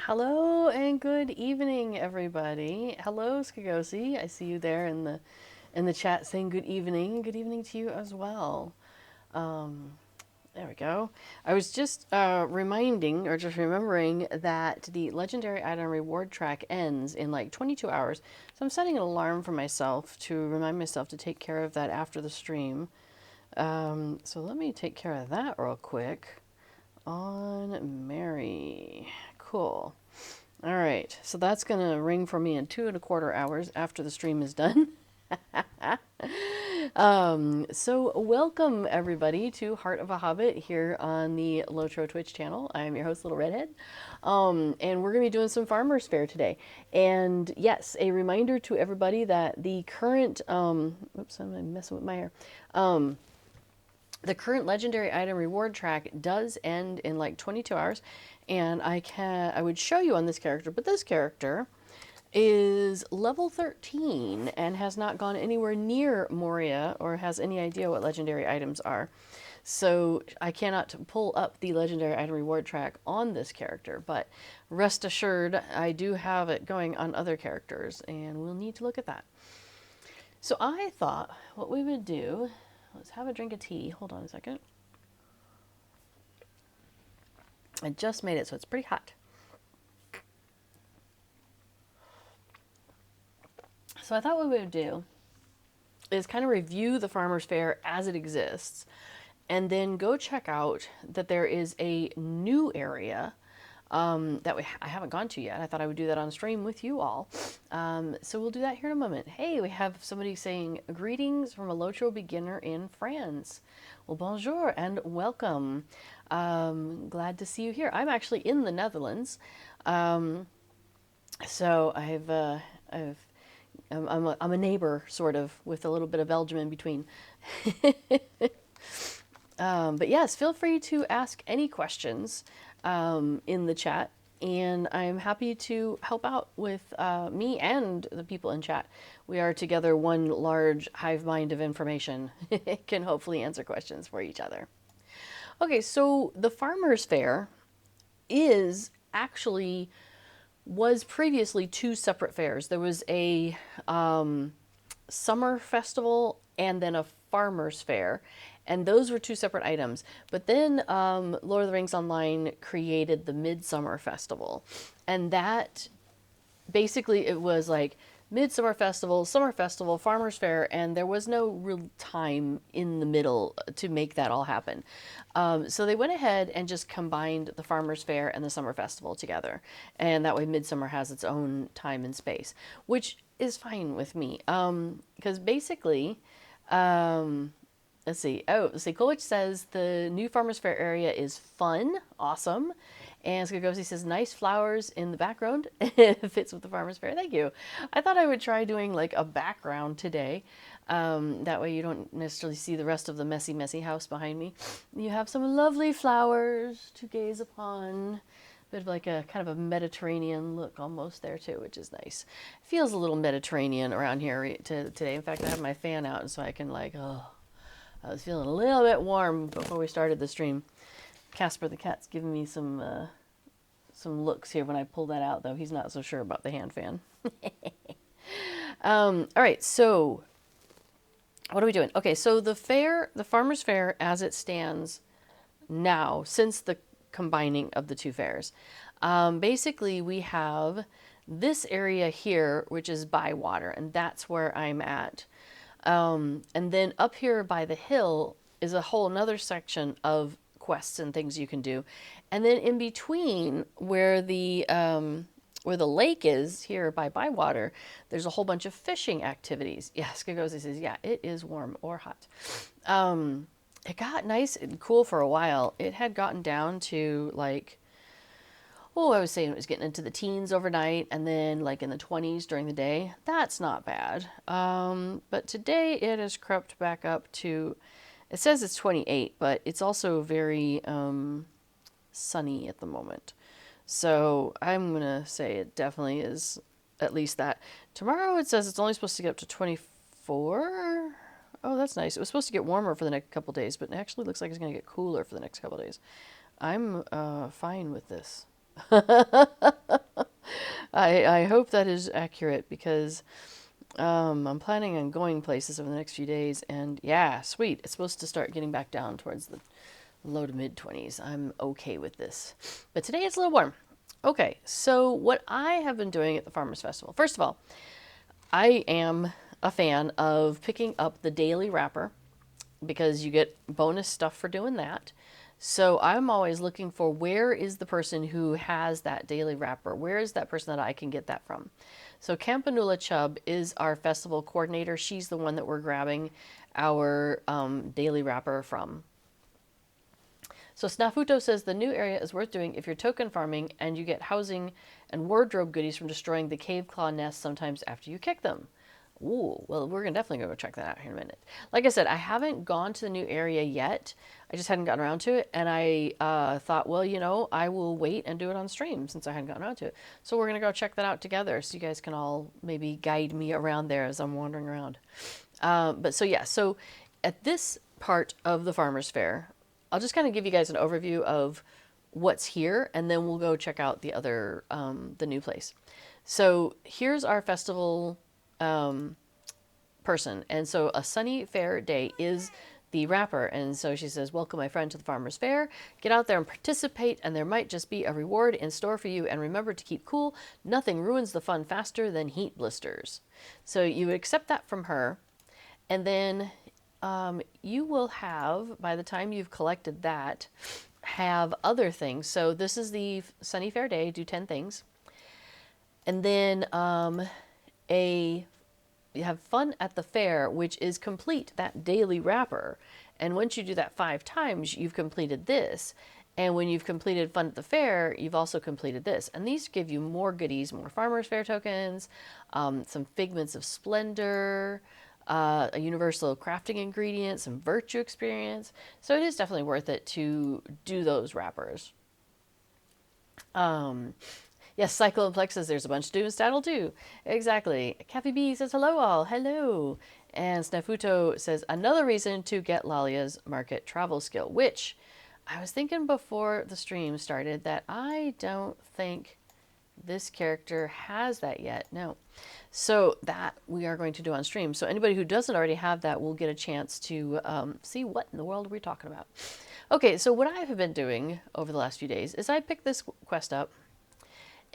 Hello and good evening, everybody. Hello, Skagosi. I see you there in the chat saying good evening. Good evening to you as well. Um, there we go. I was just reminding or just remembering that the legendary item reward track ends in like 22 hours. So I'm setting an alarm for myself to remind myself to take care of that after the stream. So let me take care of that real quick. On Mary. Cool. All right, so that's gonna ring for me in 2.25 hours after the stream is done. So welcome everybody to Heart of a Hobbit here on the Lotro Twitch channel. I'm your host, Little Redhead, and we're gonna be doing some Farmers Fair today. And yes, a reminder to everybody that the current, oops, I'm messing with my hair. The current legendary item reward track does end in like 22 hours, and I would show you on this character, but this character is level 13 and has not gone anywhere near Moria or has any idea what legendary items are. So I cannot pull up the legendary item reward track on this character, but rest assured I do have it going on other characters, and we'll need to look at that. So I thought what we would do, let's have a drink of tea. Hold on a second. I just made it, so it's pretty hot. So I thought what we would do is kind of review the Farmers Fair as it exists, and then go check out that there is a new area that I haven't gone to yet. I thought I would do that on stream with you all. So we'll do that here in a moment. Hey, we have somebody saying, greetings from a Lotro beginner in France. Well, bonjour and welcome. Glad to see you here. I'm actually in the Netherlands. So I'm a neighbor, sort of, with a little bit of Belgium in between. But yes, feel free to ask any questions in the chat, and I'm happy to help out with me and the people in chat. We are together one large hive mind of information. Can hopefully answer questions for each other. Okay, so the Farmers Fair is actually was previously two separate fairs. There was a summer festival and then a Farmers Fair, and those were two separate items. But then Lord of the Rings Online created the Midsummer Festival, and that basically it was like Midsummer Festival, Summer Festival, Farmers Fair, and there was no real time in the middle to make that all happen. So they went ahead and just combined the Farmers Fair and the Summer Festival together, and that way Midsummer has its own time and space, which is fine with me. Because basically, let's see. Oh, let's see. Colich says the new Farmers Fair area is fun, awesome. And Skagosi says, nice flowers in the background. It fits with the Farmers Fair. Thank you. I thought I would try doing like a background today. That way you don't necessarily see the rest of the messy, messy house behind me. You have some lovely flowers to gaze upon. Bit of like a kind of a Mediterranean look almost there too, which is nice. Feels a little Mediterranean around here today. In fact, I have my fan out so I can like, oh, I was feeling a little bit warm before we started the stream. Casper the cat's giving me some looks here when I pull that out, though. He's not so sure about the hand fan. All right, so what are we doing? Okay, so the Farmers Fair as it stands now, since the combining of the two fairs, basically we have this area here, which is Bywater, and that's where I'm at. And then up here by the hill is a whole another section of quests and things you can do, and then in between where the lake is here by Bywater, there's a whole bunch of fishing activities. Yes, Skagosi says, yeah, it is warm or hot. It got nice and cool for a while. It had gotten down to like, oh, I was saying it was getting into the teens overnight, and then like in the 20s during the day. That's not bad. But today it has crept back up to, it says it's 28, but it's also very sunny at the moment. So I'm going to say it definitely is at least that. Tomorrow it says it's only supposed to get up to 24. Oh, that's nice. It was supposed to get warmer for the next couple days, but it actually looks like it's going to get cooler for the next couple days. I'm fine with this. I hope that is accurate because I'm planning on going places over the next few days, and yeah, sweet. It's supposed to start getting back down towards the low to mid 20s. I'm okay with this. But today it's a little warm. Okay, so what I have been doing at the Farmers Festival. First of all, I am a fan of picking up the daily wrapper because you get bonus stuff for doing that. So I'm always looking for where is the person who has that daily wrapper? Where is that person that I can get that from? So Campanula Chubb is our festival coordinator. She's the one that we're grabbing our daily wrapper from. So Snafuto says the new area is worth doing if you're token farming and you get housing and wardrobe goodies from destroying the cave claw nests sometimes after you kick them. Ooh, well, we're gonna definitely go check that out here in a minute. Like I said, I haven't gone to the new area yet. I just hadn't gotten around to it, and I thought, well, you know, I will wait and do it on stream since I hadn't gotten around to it. So we're gonna go check that out together, so you guys can all maybe guide me around there as I'm wandering around. But so yeah, so at this part of the Farmers Fair, I'll just kind of give you guys an overview of what's here, and then we'll go check out the other, the new place. So here's our festival person. And so a sunny fair day is the wrapper. And so she says, welcome my friend to the Farmers Fair. Get out there and participate, and there might just be a reward in store for you. And remember to keep cool. Nothing ruins the fun faster than heat blisters. So you accept that from her. And then you will have, by the time you've collected that, have other things. So this is the sunny fair day, do 10 things. And then you have fun at the fair, which is complete that daily wrapper. And once you do that 5 times, you've completed this. And when you've completed fun at the fair, you've also completed this. And these give you more goodies, more Farmers Fair tokens, some Figments of Splendor, a universal crafting ingredient, some virtue experience. So it is definitely worth it to do those wrappers. Yes, Cyclone Plex says there's a bunch to do in Staddle too. Exactly. Cafe B says hello all. Hello. And Snafuto says another reason to get Lalia's market travel skill, which I was thinking before the stream started that I don't think this character has that yet. No. So that we are going to do on stream. So anybody who doesn't already have that will get a chance to see what in the world we're talking about. Okay, so what I have been doing over the last few days is I picked this quest up.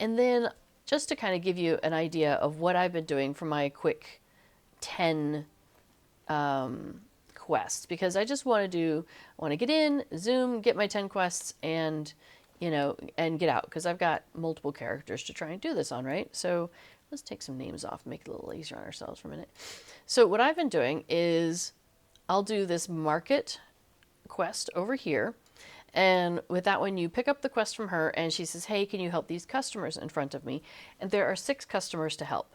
And then just to kind of give you an idea of what I've been doing for my quick 10 quests, because I just want to get in, zoom, get my 10 quests, and, you know, and get out, because I've got multiple characters to try and do this on, right? So let's take some names off and make it a little easier on ourselves for a minute. So what I've been doing is I'll do this market quest over here. And with that one, you pick up the quest from her, and she says, hey, can you help these customers in front of me? And there are 6 customers to help.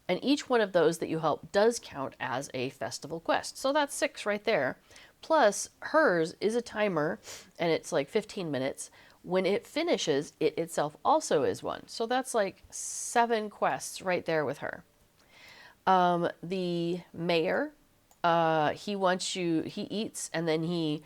And each one of those that you help does count as a festival quest. So that's 6 right there. Plus, hers is a timer, and it's like 15 minutes. When it finishes, it itself also is one. So that's like 7 quests right there with her. The mayor, he eats, and then he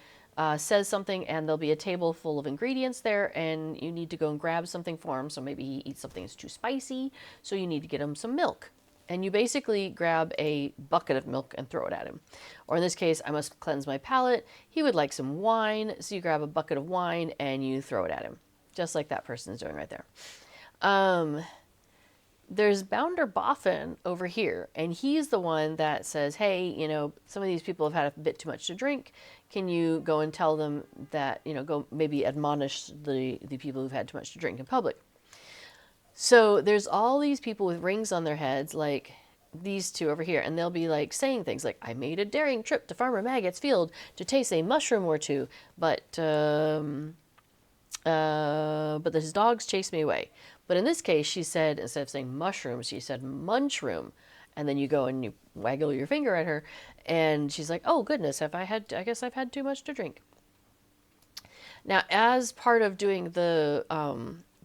says something, and there'll be a table full of ingredients there, and you need to go and grab something for him. So maybe he eats something that's too spicy, so you need to get him some milk. And you basically grab a bucket of milk and throw it at him. Or in this case, I must cleanse my palate. He would like some wine, so you grab a bucket of wine and you throw it at him. Just like that person is doing right there. There's Bounder Boffin over here, and he's the one that says, hey, you know, some of these people have had a bit too much to drink. Can you go and tell them that, you know, go maybe admonish the people who've had too much to drink in public? So there's all these people with rings on their heads, like these 2 over here, and they'll be like saying things like, I made a daring trip to Farmer Maggot's field to taste a mushroom or 2, but his dogs chased me away. But in this case, she said, instead of saying mushroom, she said munchroom. And then you go and you waggle your finger at her, and she's like, oh goodness, I guess I've had too much to drink. Now, as part of doing the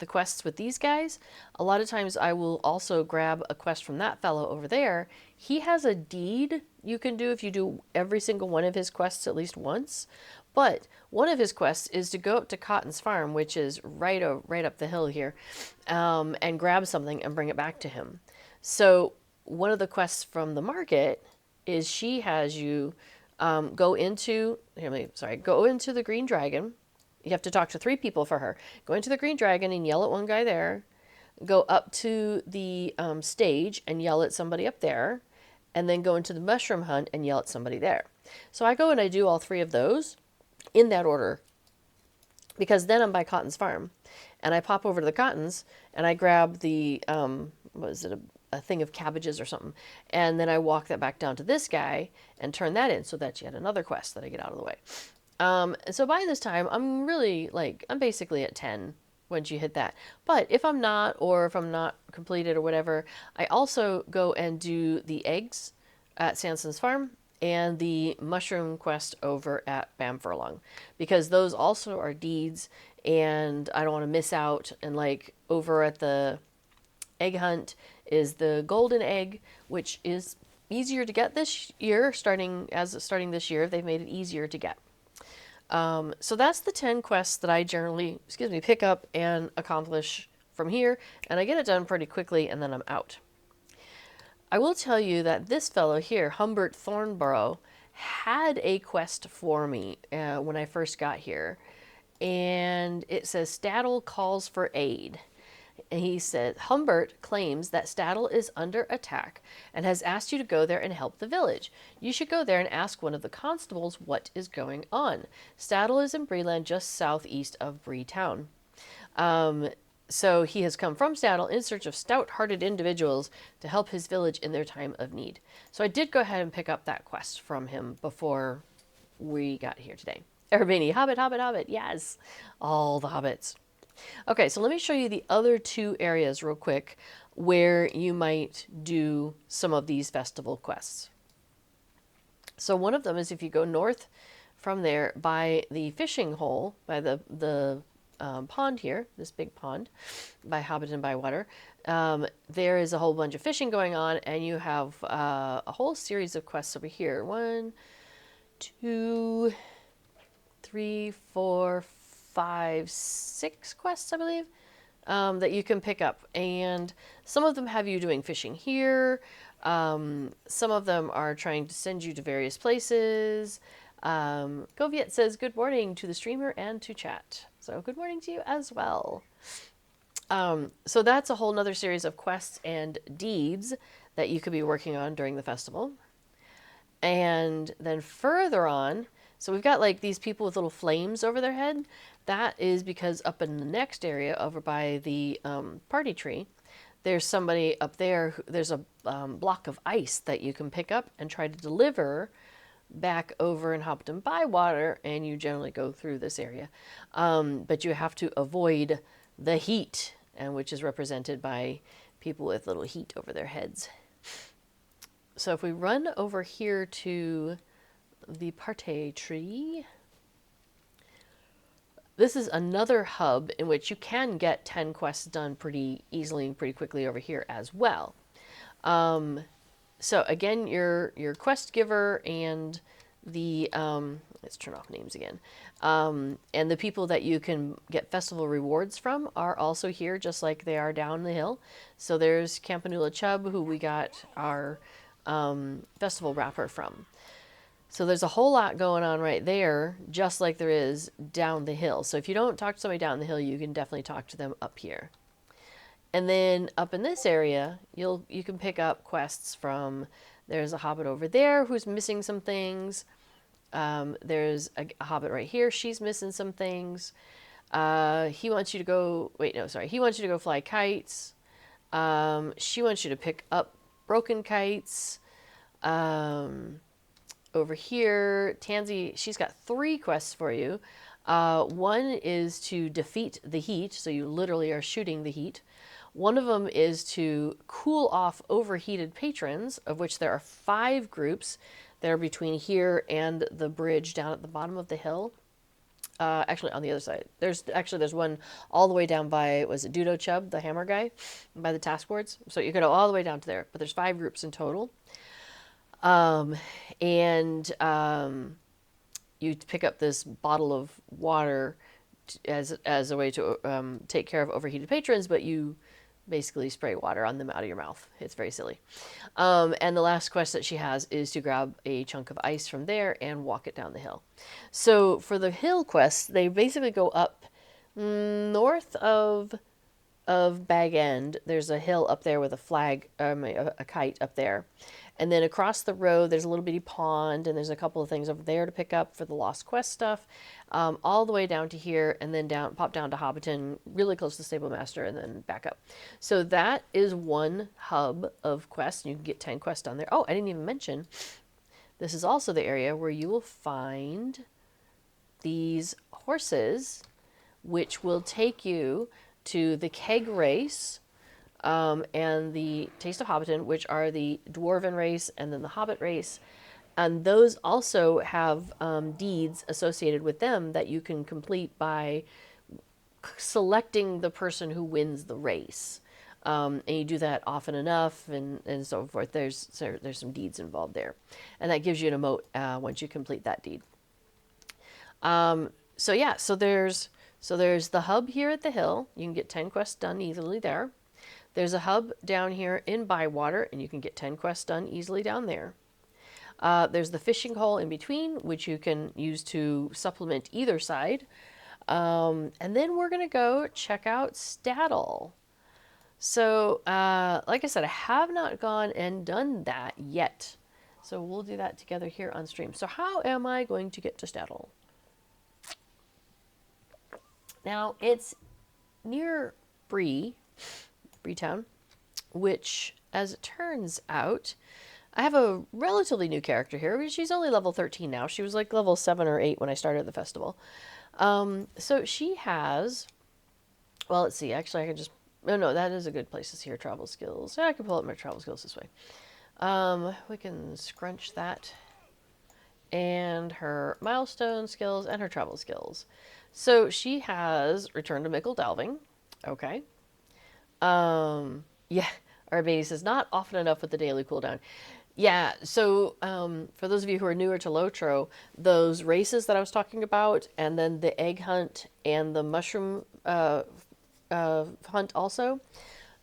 quests with these guys, a lot of times I will also grab a quest from that fellow over there. He has a deed you can do if you do every single one of his quests at least once, But one of his quests is to go up to Cotton's farm, which is right up the hill here, and grab something and bring it back to him. So one of the quests from the market is she has you go into go into the Green Dragon. You have to talk to 3 people for her. Go into the Green Dragon and yell at one guy there. Go up to the stage and yell at somebody up there, and then go into the mushroom hunt and yell at somebody there. So I go and I do all 3 of those in that order, because then I'm by Cotton's farm, and I pop over to the Cottons and I grab the a thing of cabbages or something, and then I walk that back down to this guy and turn that in. So that's yet another quest that I get out of the way. And so by this time I'm really I'm basically at 10 once you hit that. But if I'm not, or if I'm not completed or whatever, I also go and do the eggs at Sanson's farm and the mushroom quest over at Bamfurlong, because those also are deeds and I don't want to miss out. And over at the egg hunt is the golden egg, which is easier to get this year, starting this year. They've made it easier to get. So that's the 10 quests that I generally, pick up and accomplish from here, and I get it done pretty quickly, and then I'm out. I will tell you that this fellow here, Humbert Thornborough, had a quest for me when I first got here, and it says Staddle calls for aid. And he said, Humbert claims that Staddle is under attack and has asked you to go there and help the village. You should go there and ask one of the constables what is going on. Staddle is in Breeland, just southeast of Breetown. So he has come from Staddle in search of stout-hearted individuals to help his village in their time of need. So I did go ahead and pick up that quest from him before we got here today. Everybody, Hobbit, Hobbit, Hobbit, yes, all the hobbits. Okay, so let me show you the other 2 areas real quick where you might do some of these festival quests. So one of them is if you go north from there by the fishing hole, by the pond here, this big pond by Hobbiton-Bywater, there is a whole bunch of fishing going on, and you have a whole series of quests over here. 1, 2, 3, 4, 5, 6 quests, I believe, that you can pick up. And some of them have you doing fishing here. Some of them are trying to send you to various places. Goviet says good morning to the streamer and to chat. So good morning to you as well. So that's a whole nother series of quests and deeds that you could be working on during the festival. And then further on, so we've got these people with little flames over their head. That is because up in the next area over by the party tree, there's somebody up there. There's a block of ice that you can pick up and try to deliver back over in Hobbiton-Bywater, and you generally go through this area. But you have to avoid the heat, and which is represented by people with little heat over their heads. So if we run over here to the party tree, this is another hub in which you can get 10 quests done pretty easily and pretty quickly over here as well. So again, your quest giver and the let's turn off names again, and the people that you can get festival rewards from are also here, just like they are down the hill. So there's Campanula Chubb, who we got our festival wrapper from. So there's a whole lot going on right there, just like there is down the hill. So if you don't talk to somebody down the hill, you can definitely talk to them up here. And then up in this area, you can pick up quests from, there's a hobbit over there who's missing some things. There's a hobbit right here. She's missing some things. He wants you to go, he wants you to go fly kites. She wants you to pick up broken kites. Over here, Tansy, she's got 3 quests for you. One is to defeat the heat, so you literally are shooting the heat. One of them is to cool off overheated patrons, of which there are 5 groups that are between here and the bridge down at the bottom of the hill. Actually, on the other side. There's one all the way down by, was it Dudo Chubb, the hammer guy, by the task boards. So you could go all the way down to there, but there's 5 groups in total. you pick up this bottle of water as a way to take care of overheated patrons, but you basically spray water on them out of your mouth. It's very silly. And the last quest that she has is to grab a chunk of ice from there and walk it down the hill. So for the hill quests, they basically go up north of Bag End. There's a hill up there with a flag, a kite up there. And then across the road, there's a little bitty pond, and there's a couple of things over there to pick up for the Lost Quest stuff, all the way down to here, and then pop down to Hobbiton, really close to Stable Master, and then back up. So that is one hub of quests, and you can get 10 quests on there. Oh, I didn't even mention, this is also the area where you will find these horses, which will take you to the keg race, and the Taste of Hobbiton, which are the Dwarven race and then the Hobbit race. And those also have deeds associated with them that you can complete by selecting the person who wins the race. And you do that often enough and so forth. There's some deeds involved there. And that gives you an emote once you complete that deed. So yeah, so there's the hub here at the hill. You can get 10 quests done easily there. There's a hub down here in Bywater, and you can get 10 quests done easily down there. There's the fishing hole in between, which you can use to supplement either side. And then we're going to go check out Staddle. So, like I said, I have not gone and done that yet. So we'll do that together here on stream. So how am I going to get to Staddle? Now, it's near Breetown, which, as it turns out, I have a relatively new character here. She's only level 13 now. She was like level 7 or 8 when I started the festival. So she has, well, let's see. Actually, I can just, no, that is a good place to see her travel skills. I can pull up my travel skills this way. We can scrunch that. And her milestone skills and her travel skills. So she has Return to Mickle Delving. Okay. Yeah, our baby says not often enough with the daily cooldown. Yeah, so for those of you who are newer to Lotro, those races that I was talking about, and then the egg hunt and the mushroom hunt also,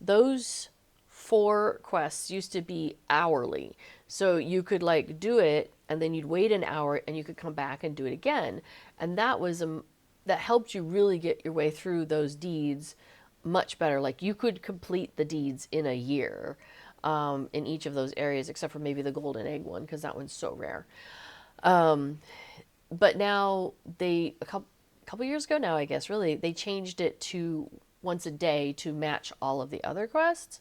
those 4 quests used to be hourly. So you could like do it and then you'd wait an hour and you could come back and do it again. And that was that helped you really get your way through those deeds much better. Like you could complete the deeds in a year in each of those areas, except for maybe the golden egg one, because that one's so rare. But now a couple years ago now, I guess, really, they changed it to once a day to match all of the other quests,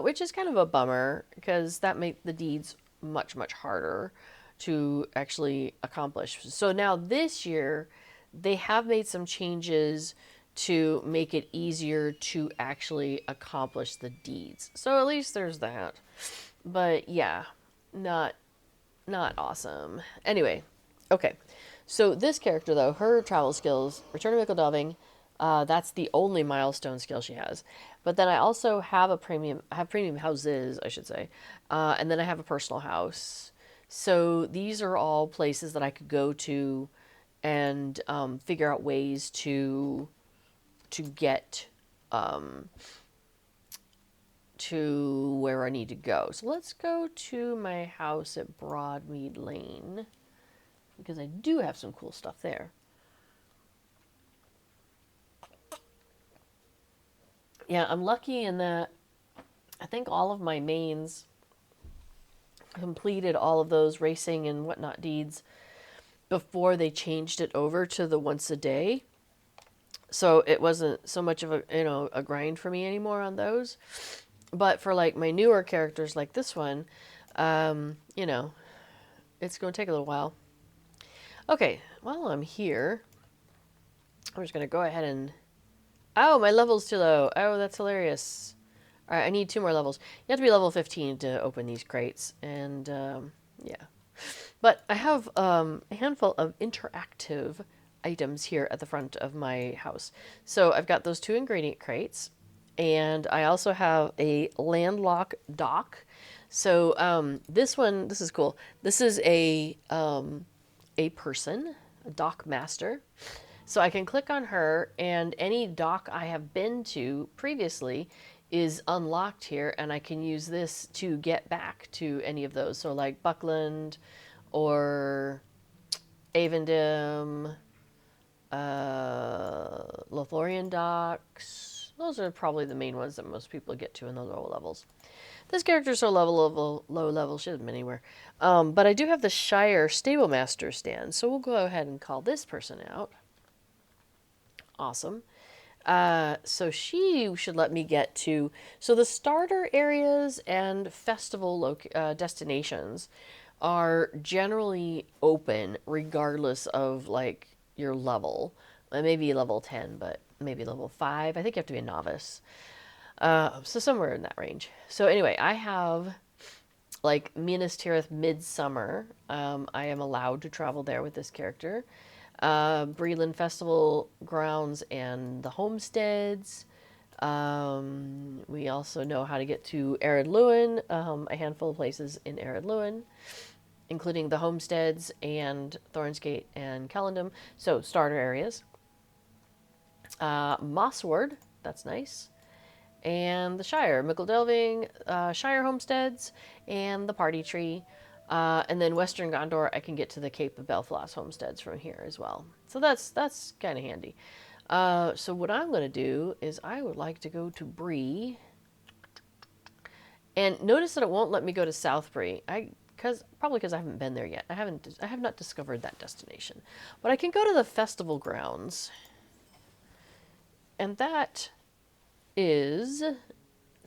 which is kind of a bummer because that made the deeds much, much harder to actually accomplish. So now this year, they have made some changes to make it easier to actually accomplish the deeds. So at least there's that. But yeah, not awesome. Anyway, okay. So this character though, her travel skills, Return to Mickle Delving, that's the only milestone skill she has. But then I also have premium houses, I should say. And then I have a personal house. So these are all places that I could go to and figure out ways to get to where I need to go. So let's go to my house at Broadmead Lane, because I do have some cool stuff there. Yeah, I'm lucky in that I think all of my mains completed all of those racing and whatnot deeds before they changed it over to the once a day. So it wasn't so much of a grind for me anymore on those. But for like my newer characters like this one, it's going to take a little while. Okay, while I'm here, I'm just going to go ahead and... Oh, my level's too low. Oh, that's hilarious. All right, I need 2 more levels. You have to be level 15 to open these crates. And, yeah. But I have a handful of interactive items here at the front of my house. So I've got those 2 ingredient crates, and I also have a landlock dock. So this is cool. This is a a person, a dock master. So I can click on her, and any dock I have been to previously is unlocked here, and I can use this to get back to any of those. So like Buckland or Avondale, Lothorian docks. Those are probably the main ones that most people get to in the lower levels. This character's so low level, she doesn't anywhere. But I do have the Shire Stable Master stand, so we'll go ahead and call this person out. Awesome. So she should let me get to, so the starter areas and festival destinations are generally open regardless of like your level. Maybe level 10, but maybe level 5. I think you have to be a novice. So somewhere in that range. So anyway, I have like Minas Tirith Midsummer. I am allowed to travel there with this character. Breland Festival grounds and the homesteads. We also know how to get to Ered Luin, a handful of places in Ered Luin, including the homesteads and Thornsgate and Kellendam. So starter areas. Mossward, that's nice. And the Shire, Mickledelving, Shire homesteads, and the Party Tree. And then Western Gondor, I can get to the Cape of Belfast homesteads from here as well. So that's kind of handy. So what I'm going to do is I would like to go to Bree. And notice that it won't let me go to South Bree. Probably because I haven't been there yet. I have not discovered that destination. But I can go to the festival grounds. And that is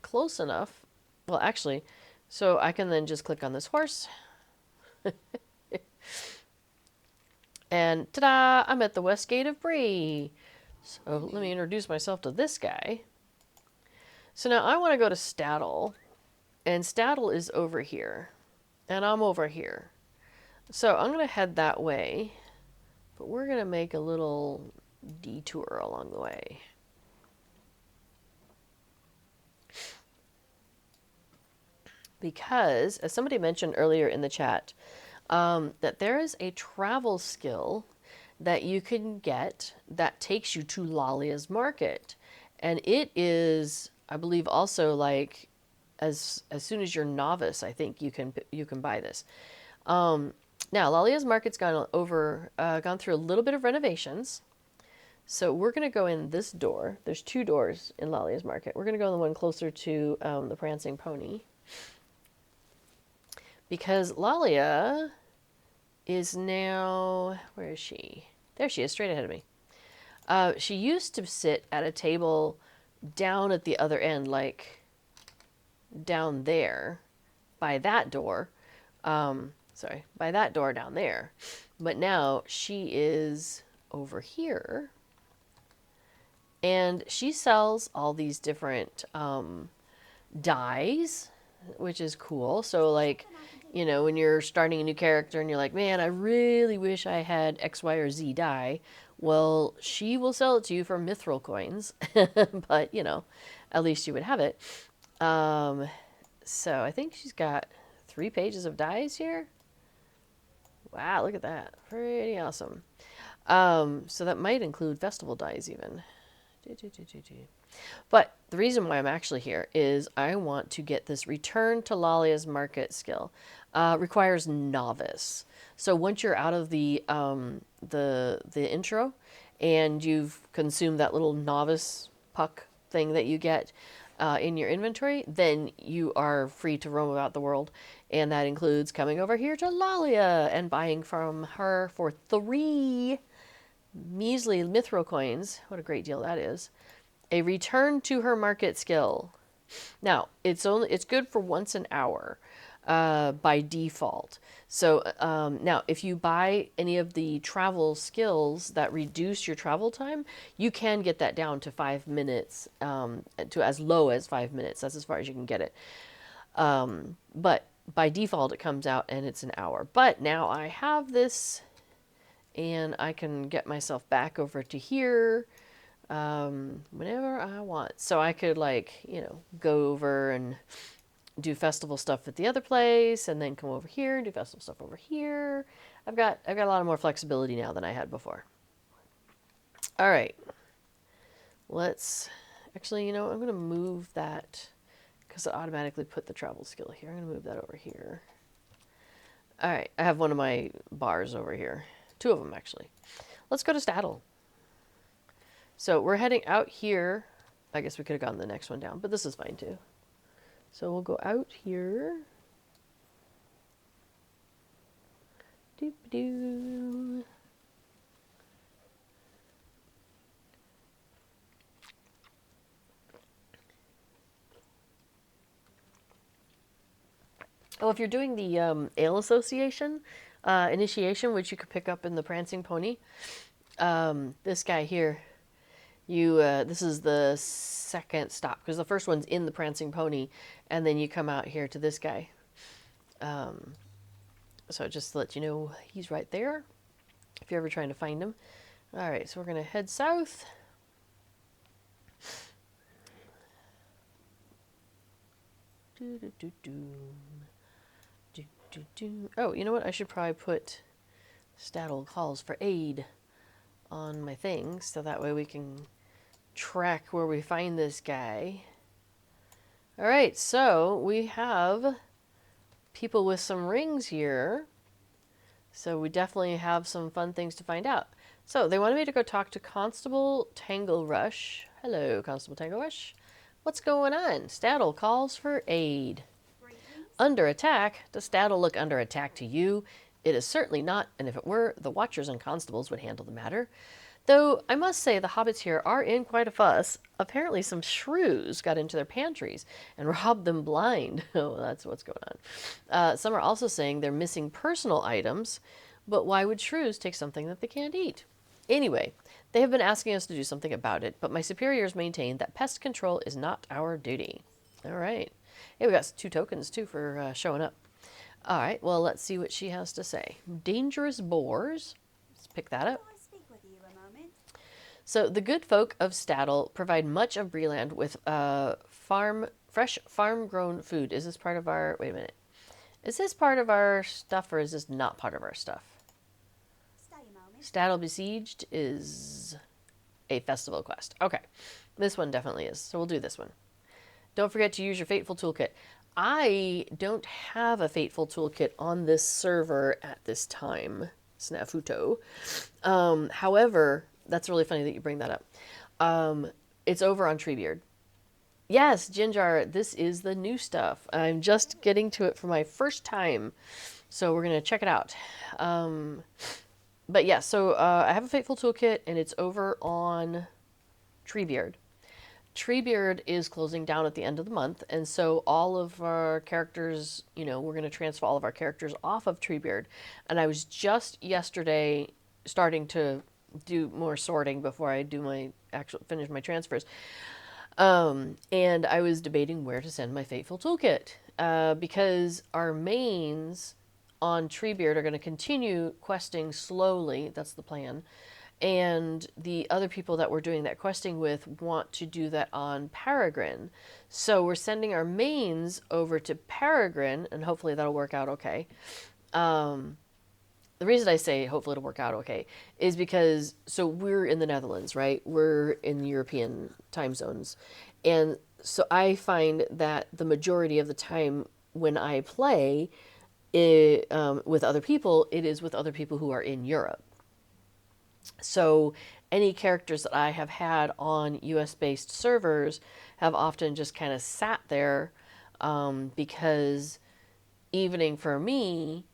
close enough. Well, actually, so I can then just click on this horse. And ta-da! I'm at the West Gate of Bree. So let me introduce myself to this guy. So now I want to go to Staddle. And Staddle is over here. And I'm over here. So I'm going to head that way. But we're going to make a little detour along the way. Because, as somebody mentioned earlier in the chat, that there is a travel skill that you can get that takes you to Lalia's Market. And it is, I believe, also like as soon as you're novice, I think you can buy this. Now, Lalia's Market's gone through a little bit of renovations. So we're going to go in this door. There's 2 doors in Lalia's Market. We're going to go in the one closer to the Prancing Pony. Because Lalia is now, where is she? There she is, straight ahead of me. She used to sit at a table down at the other end, like down there, by that door. By that door down there. But now she is over here. And she sells all these different dyes, which is cool. So like, you know, when you're starting a new character and you're like, man, I really wish I had X, Y, or Z dye. Well, she will sell it to you for mithril coins. But, you know, at least you would have it. So I think she's got 3 pages of dyes here. Wow, look at that. Pretty awesome. So that might include festival dyes even. But the reason why I'm actually here is I want to get this Return to Lalia's Market skill. Requires novice. So once you're out of the intro and you've consumed that little novice puck thing that you get in your inventory, then you are free to roam about the world. And that includes coming over here to Lalia and buying from her for 3 measly mithril coins. What a great deal that is. A Return to her Market skill. Now, it's good for once an hour by default. So now, if you buy any of the travel skills that reduce your travel time, you can get that down to 5 minutes, to as low as 5 minutes. That's as far as you can get it. But by default, it comes out and it's an hour. But now I have this, and I can get myself back over to here whenever I want. So I could, like, you know, go over and do festival stuff at the other place, and then come over here and do festival stuff over here. I've got a lot more flexibility now than I had before. All right. Let's actually, you know, I'm going to move that because it automatically put the travel skill here. I'm going to move that over here. All right, I have one of my bars over here. Two of them, actually. Let's go to Staddle. So we're heading out here. I guess we could have gone the next one down, but this is fine too. So we'll go out here. Doop-doo. Oh, if you're doing the Ale Association initiation, which you could pick up in the Prancing Pony, this guy here, you this is the second stop because the first one's in the Prancing Pony, and then you come out here to this guy. So just to let you know, he's right there if you're ever trying to find him. All right, so we're gonna head south. Oh, you know what? I should probably put Staddle calls for aid on my thing, so that way we can track where we find this guy. All right, so we have people with some rings here. So we definitely have some fun things to find out. So they wanted me to go talk to Constable Tangle Rush. Hello, Constable Tangle Rush. What's going on? Staddle calls for aid. Under attack? Does Staddle look under attack to you? It is certainly not, and if it were, the Watchers and Constables would handle the matter. Though I must say the hobbits here are in quite a fuss. Apparently some shrews got into their pantries and robbed them blind. Oh, that's what's going on. Some are also saying they're missing personal items, but why would shrews take something that they can't eat? Anyway, they have been asking us to do something about it, but my superiors maintain that pest control is not our duty. All right. Hey, we got 2 tokens, too, for showing up. All right, well, let's see what she has to say. Dangerous boars. Let's pick that up. So, the good folk of Staddle provide much of Breland with fresh farm-grown food. Is this part of our... Wait a minute. Is this part of our stuff, or is this not part of our stuff? Staddle Besieged is a festival quest. Okay, this one definitely is, so we'll do this one. Don't forget to use your Fateful Toolkit. I don't have a Fateful Toolkit on this server at this time, Snafuto. However, that's really funny that you bring that up. It's over on Treebeard. Yes, Ginjar, this is the new stuff. I'm just getting to it for my first time, so we're going to check it out. But yeah, so I have a Fateful Toolkit, and it's over on Treebeard. Treebeard is closing down at the end of the month, and so all of our characters, you know, we're going to transfer all of our characters off of Treebeard. And I was just yesterday starting to do more sorting before I do my finish my transfers. And I was debating where to send my Fateful Toolkit, because our mains on Treebeard are going to continue questing slowly. That's the plan. And the other people that we're doing that questing with want to do that on Peregrine. So we're sending our mains over to Peregrine, and hopefully that'll work out okay. The reason I say hopefully it'll work out okay is because, so we're in the Netherlands, right? We're in European time zones. And so I find that the majority of the time when I play with other people, it is with other people who are in Europe. So any characters that I have had on US-based servers have often just kind of sat there because evening for me,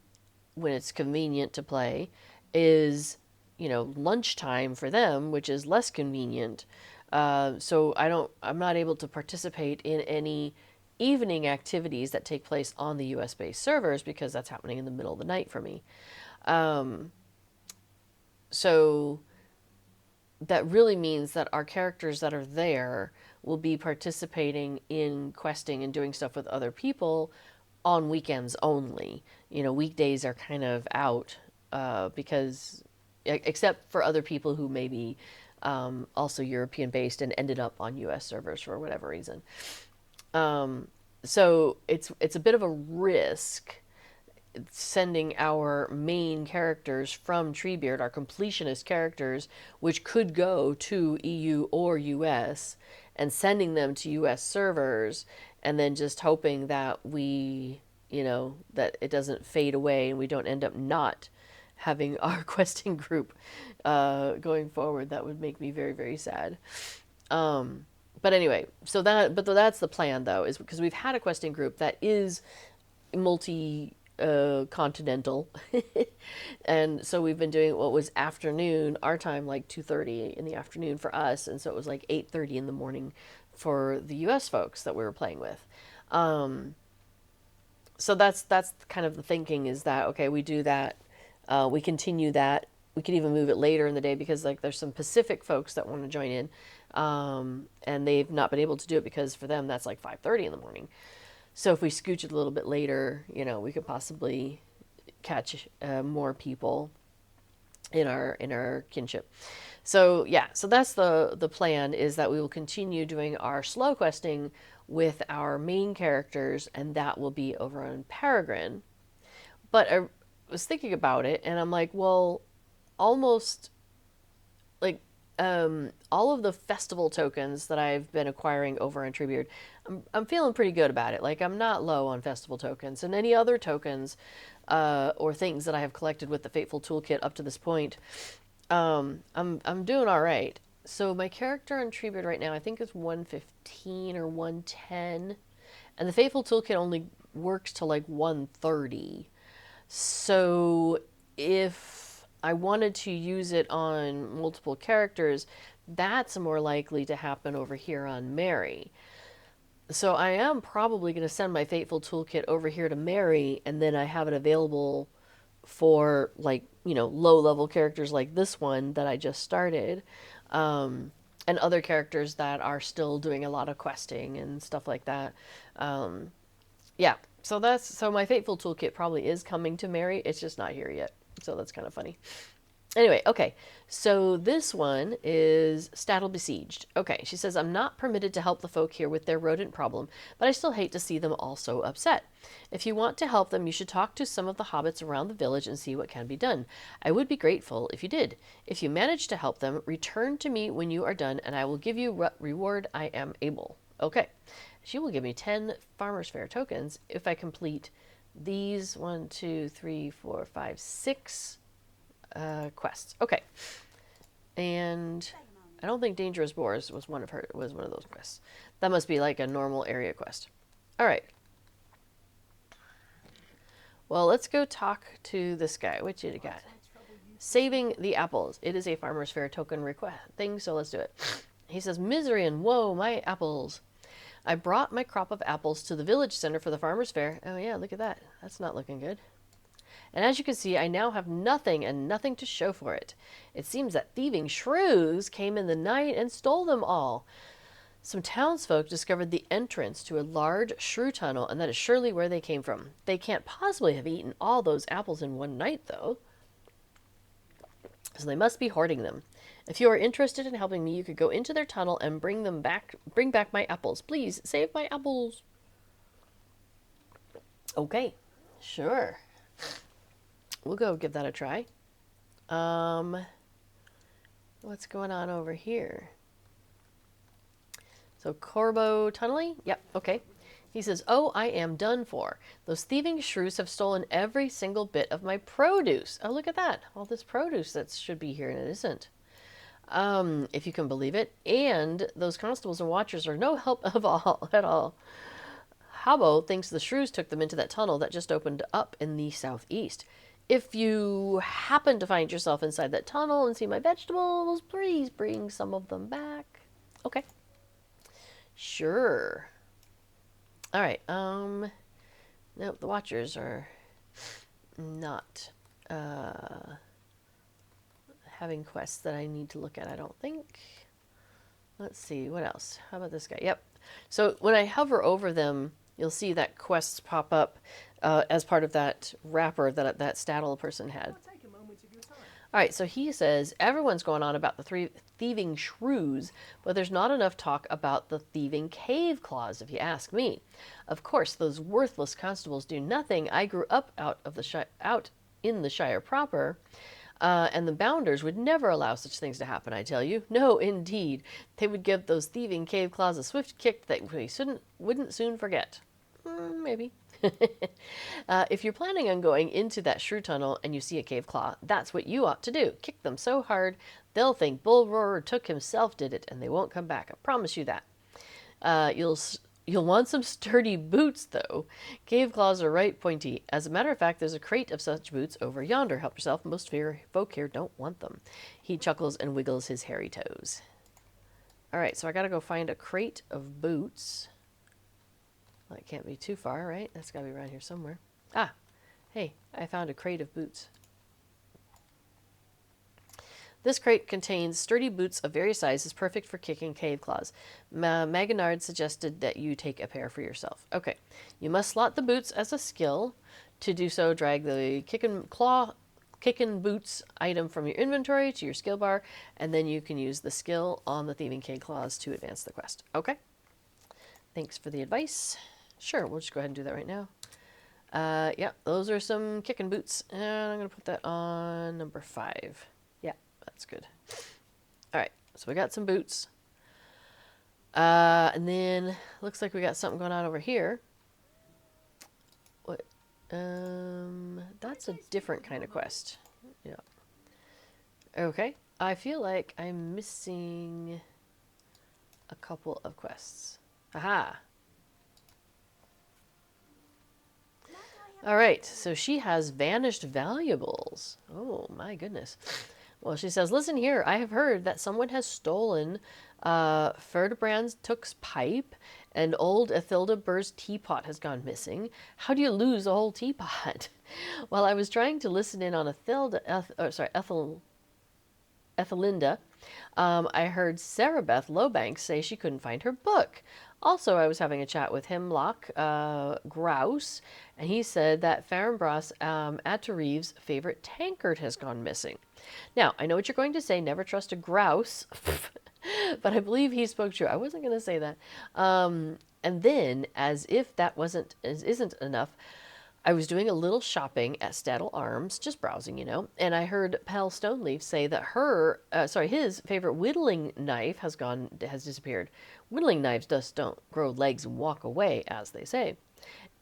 when it's convenient to play, is, you know, lunchtime for them, which is less convenient. So I'm not able to participate in any evening activities that take place on the US-based servers because that's happening in the middle of the night for me. So that really means that our characters that are there will be participating in questing and doing stuff with other people on weekends only. You know, weekdays are kind of out because, except for other people who may be also European based and ended up on US servers for whatever reason. So it's a bit of a risk sending our main characters from Treebeard, our completionist characters, which could go to EU or US, and sending them to US servers, and then just hoping that that it doesn't fade away and we don't end up not having our questing group going forward. That would make me very, very sad. But anyway, but that's the plan though, is because we've had a questing group that is multi continental, and so we've been doing what was afternoon our time, like 2:30 in the afternoon for us, and so it was like 8:30 in the morning for the US folks that we were playing with. So that's kind of the thinking, is that okay, we do that, we continue that, we could even move it later in the day because like there's some Pacific folks that want to join in, and they've not been able to do it because for them that's like 5:30 in the morning. So if we scooch it a little bit later, we could possibly catch more people in our kinship. So yeah, so that's the plan, is that we will continue doing our slow questing with our main characters, and that will be over on Peregrine. But I was thinking about it, and I'm like, well, almost like all of the festival tokens that I've been acquiring over on Treebeard, I'm feeling pretty good about it. Like I'm not low on festival tokens, and any other tokens or things that I have collected with the Fateful Toolkit up to this point, I'm doing all right. So my character on Treebeard right now I think is 115 or 110, and the Fateful Toolkit only works to like 130. So if I wanted to use it on multiple characters, that's more likely to happen over here on Mary. So I am probably going to send my Fateful Toolkit over here to Mary, and then I have it available for like, low level characters like this one that I just started, and other characters that are still doing a lot of questing and stuff like that. Yeah, so my Fateful Toolkit probably is coming to Mary. It's just not here yet. So that's kind of funny. Anyway, okay, so this one is Staddle Besieged. Okay, she says, I'm not permitted to help the folk here with their rodent problem, but I still hate to see them all so upset. If you want to help them, you should talk to some of the hobbits around the village and see what can be done. I would be grateful if you did. If you manage to help them, return to me when you are done, and I will give you what reward I am able. Okay, she will give me 10 Farmers Faire tokens if I complete these 1, 2, 3, 4, 5, 6 quests. Okay, and I don't think Dangerous Boars was one of those quests. That must be like a normal area quest. All right. Well, let's go talk to this guy. What you got? Saving the apples. It is a Farmers Faire token request thing, so let's do it. He says, Misery and woe, my apples. I brought my crop of apples to the village center for the Farmers Faire. Oh yeah, look at that. That's not looking good. And as you can see, I now have nothing and nothing to show for it. It seems that thieving shrews came in the night and stole them all. Some townsfolk discovered the entrance to a large shrew tunnel, and that is surely where they came from. They can't possibly have eaten all those apples in one night, though. So they must be hoarding them. If you are interested in helping me, you could go into their tunnel and bring back my apples. Please, save my apples. Okay, sure. We'll go give that a try. What's going on over here? So Corbo tunneling? Yep, okay. He says, oh, I am done for. Those thieving shrews have stolen every single bit of my produce. Oh, look at that. All this produce that should be here and it isn't. If you can believe it. And those constables and watchers are no help at all. Habbo thinks the shrews took them into that tunnel that just opened up in the southeast. If you happen to find yourself inside that tunnel and see my vegetables, please bring some of them back. Okay. Sure. All right. Nope, the watchers are not having quests that I need to look at, I don't think. Let's see, what else? How about this guy? Yep. So when I hover over them, you'll see that quests pop up as part of that wrapper that Staddle person had. All right, so he says, everyone's going on about the three thieving shrews, but there's not enough talk about the thieving cave claws, if you ask me. Of course, those worthless constables do nothing. I grew up out in the Shire proper, and the Bounders would never allow such things to happen, I tell you. No, indeed. They would give those thieving cave claws a swift kick that we wouldn't soon forget. Maybe. If you're planning on going into that shrew tunnel and you see a cave claw, that's what you ought to do. Kick them so hard, they'll think Bull Roarer Took himself did it, and they won't come back. I promise you that. You'll want some sturdy boots, though. Cave claws are right pointy. As a matter of fact, there's a crate of such boots over yonder. Help yourself. Most folk here don't want them. He chuckles and wiggles his hairy toes. All right, so I got to go find a crate of boots. Well, it can't be too far, right? That's got to be around here somewhere. Ah, hey, I found a crate of boots. This crate contains sturdy boots of various sizes, perfect for kicking cave claws. Maginard suggested that you take a pair for yourself. Okay, you must slot the boots as a skill. To do so, drag the kicking boots item from your inventory to your skill bar, and then you can use the skill on the thieving cave claws to advance the quest. Okay, thanks for the advice. Sure, we'll just go ahead and do that right now. Yeah, those are some kicking boots, and I'm going to put that on number 5. Yeah, that's good. All right, so we got some boots. And then looks like we got something going on over here. What? That's a different kind of quest. Yeah. Okay, I feel like I'm missing a couple of quests. Aha! All right, so she has vanished valuables. Oh, my goodness. Well, she says, listen here, I have heard that someone has stolen Ferdebrand Took's pipe, and old Ethilda Burr's teapot has gone missing. How do you lose a whole teapot? While I was trying to listen in on Ethelinda, I heard Sarah Beth Lowbanks say she couldn't find her book. Also, I was having a chat with Hemlock Grouse, and he said that Farmbras Atterreeve's favorite tankard has gone missing. Now, I know what you're going to say, never trust a grouse, but I believe he spoke true. I wasn't going to say that. And then, as if that isn't enough, I was doing a little shopping at Staddle Arms, just browsing, you know, and I heard Pell Stoneleaf say that his favorite whittling knife has disappeared. Whittling knives just don't grow legs and walk away, as they say.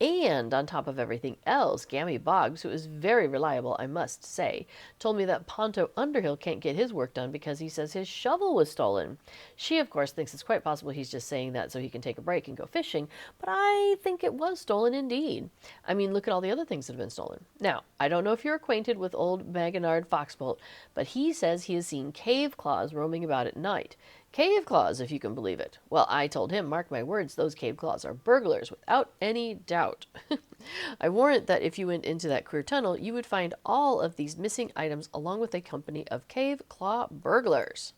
And on top of everything else, Gammy Boggs, who is very reliable, I must say, told me that Ponto Underhill can't get his work done because he says his shovel was stolen. She, of course, thinks it's quite possible he's just saying that so he can take a break and go fishing, but I think it was stolen indeed. I mean, look at all the other things that have been stolen. Now, I don't know if you're acquainted with old Maginard Foxbolt, but he says he has seen cave claws roaming about at night. Cave claws, if you can believe it. Well, I told him, mark my words, those cave claws are burglars, without any doubt. I warrant that if you went into that queer tunnel, you would find all of these missing items along with a company of cave claw burglars.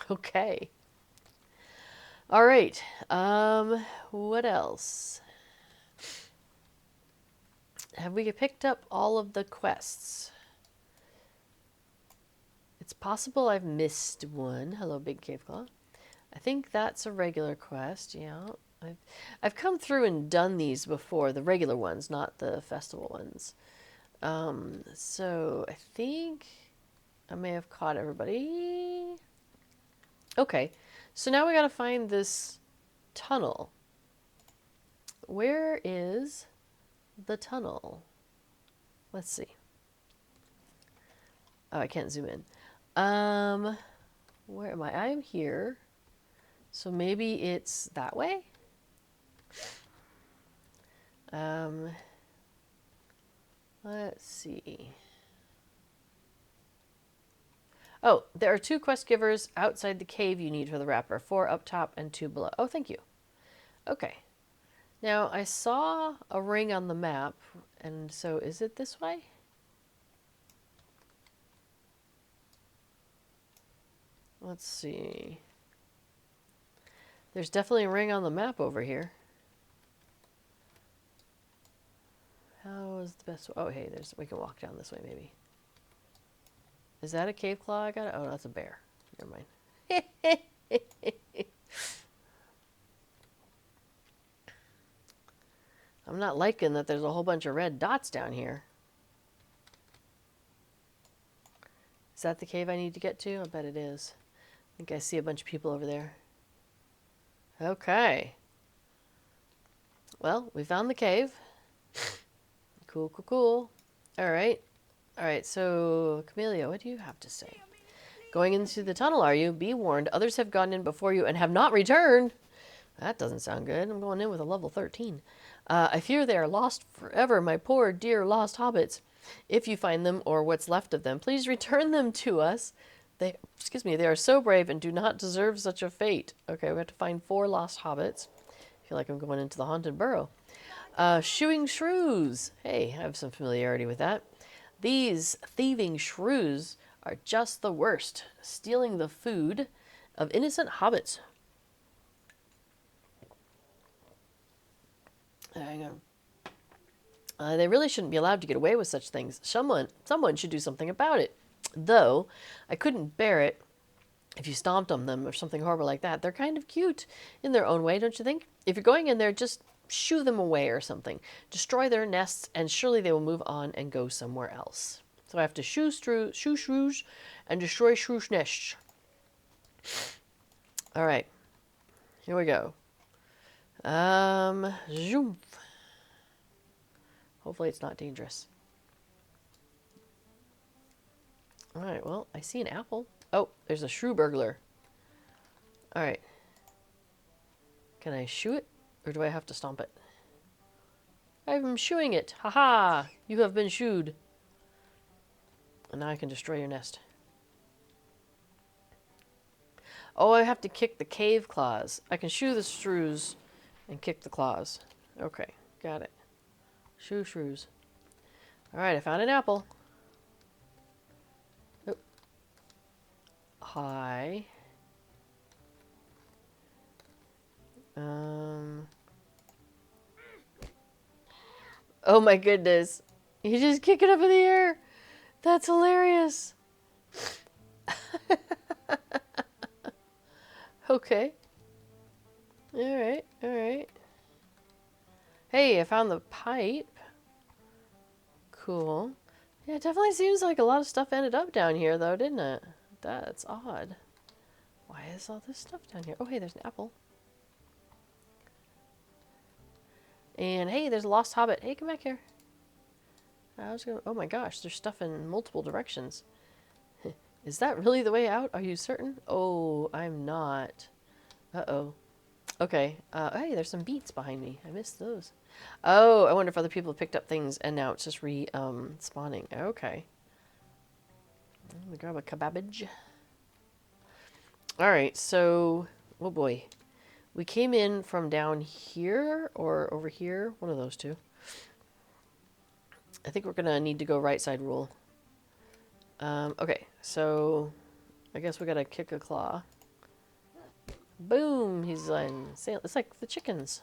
Okay. All right. What else? Have we picked up all of the quests? It's possible I've missed one. Hello, Big Cave Claw. I think that's a regular quest. Yeah, I've come through and done these before, the regular ones, not the festival ones. So I think I may have caught everybody. Okay, so now we gotta find this tunnel. Where is the tunnel? Let's see. Oh, I can't zoom in. Where am I? I'm here. So maybe it's that way? Let's see. Oh, there are 2 quest givers outside the cave you need for the wrapper. 4 up top and 2 below. Oh, thank you. Okay. Now, I saw a ring on the map, and so is it this way? Let's see. There's definitely a ring on the map over here. How is the best way? Oh, hey, we can walk down this way maybe. Is that a cave claw I got? Oh, that's a bear. Never mind. I'm not liking that there's a whole bunch of red dots down here. Is that the cave I need to get to? I bet it is. I think I see a bunch of people over there. Okay. Well, we found the cave. Cool, cool, cool. Alright. Alright, so, Camellia, what do you have to say? Going into the tunnel, are you? Be warned, others have gone in before you and have not returned. That doesn't sound good. I'm going in with a level 13. I fear they are lost forever, my poor, dear, lost hobbits. If you find them, or what's left of them, please return them to us. They are so brave and do not deserve such a fate. Okay, we have to find 4 lost hobbits. I feel like I'm going into the haunted burrow. Shooing shrews. Hey, I have some familiarity with that. These thieving shrews are just the worst, stealing the food of innocent hobbits. Hang on. They really shouldn't be allowed to get away with such things. Someone should do something about it. Though, I couldn't bear it if you stomped on them or something horrible like that. They're kind of cute in their own way, don't you think? If you're going in there, just shoo them away or something. Destroy their nests, and surely they will move on and go somewhere else. So I have to shoo shrews and destroy shrews' nests. All right. Here we go. Zoom. Hopefully it's not dangerous. Alright, well, I see an apple. Oh, there's a shrew burglar. Alright. Can I shoo it? Or do I have to stomp it? I'm shooing it. Haha! You have been shooed. And now I can destroy your nest. Oh, I have to kick the cave claws. I can shoo the shrews and kick the claws. Okay, got it. Shoo shrews. Alright, I found an apple. Oh. Hi. Oh my goodness. You just kick it up in the air. That's hilarious. Okay. Alright, alright. Hey, I found the pipe. Cool. Yeah, it definitely seems like a lot of stuff ended up down here, though, didn't it? That's odd. Why is all this stuff down here? Oh, hey, there's an apple. And hey, there's a lost hobbit. Hey, come back here. Oh my gosh, there's stuff in multiple directions. Is that really the way out? Are you certain? Oh, I'm not. Uh-oh. Okay. Hey, there's some beets behind me. I missed those. Oh, I wonder if other people have picked up things and now it's just spawning. Okay. Let me grab a cabbage. Alright, so... Oh boy. We came in from down here or over here. One of those two. I think we're going to need to go right side rule. Okay, so... I guess we got to kick a claw. Boom! He's in. It's like the chickens.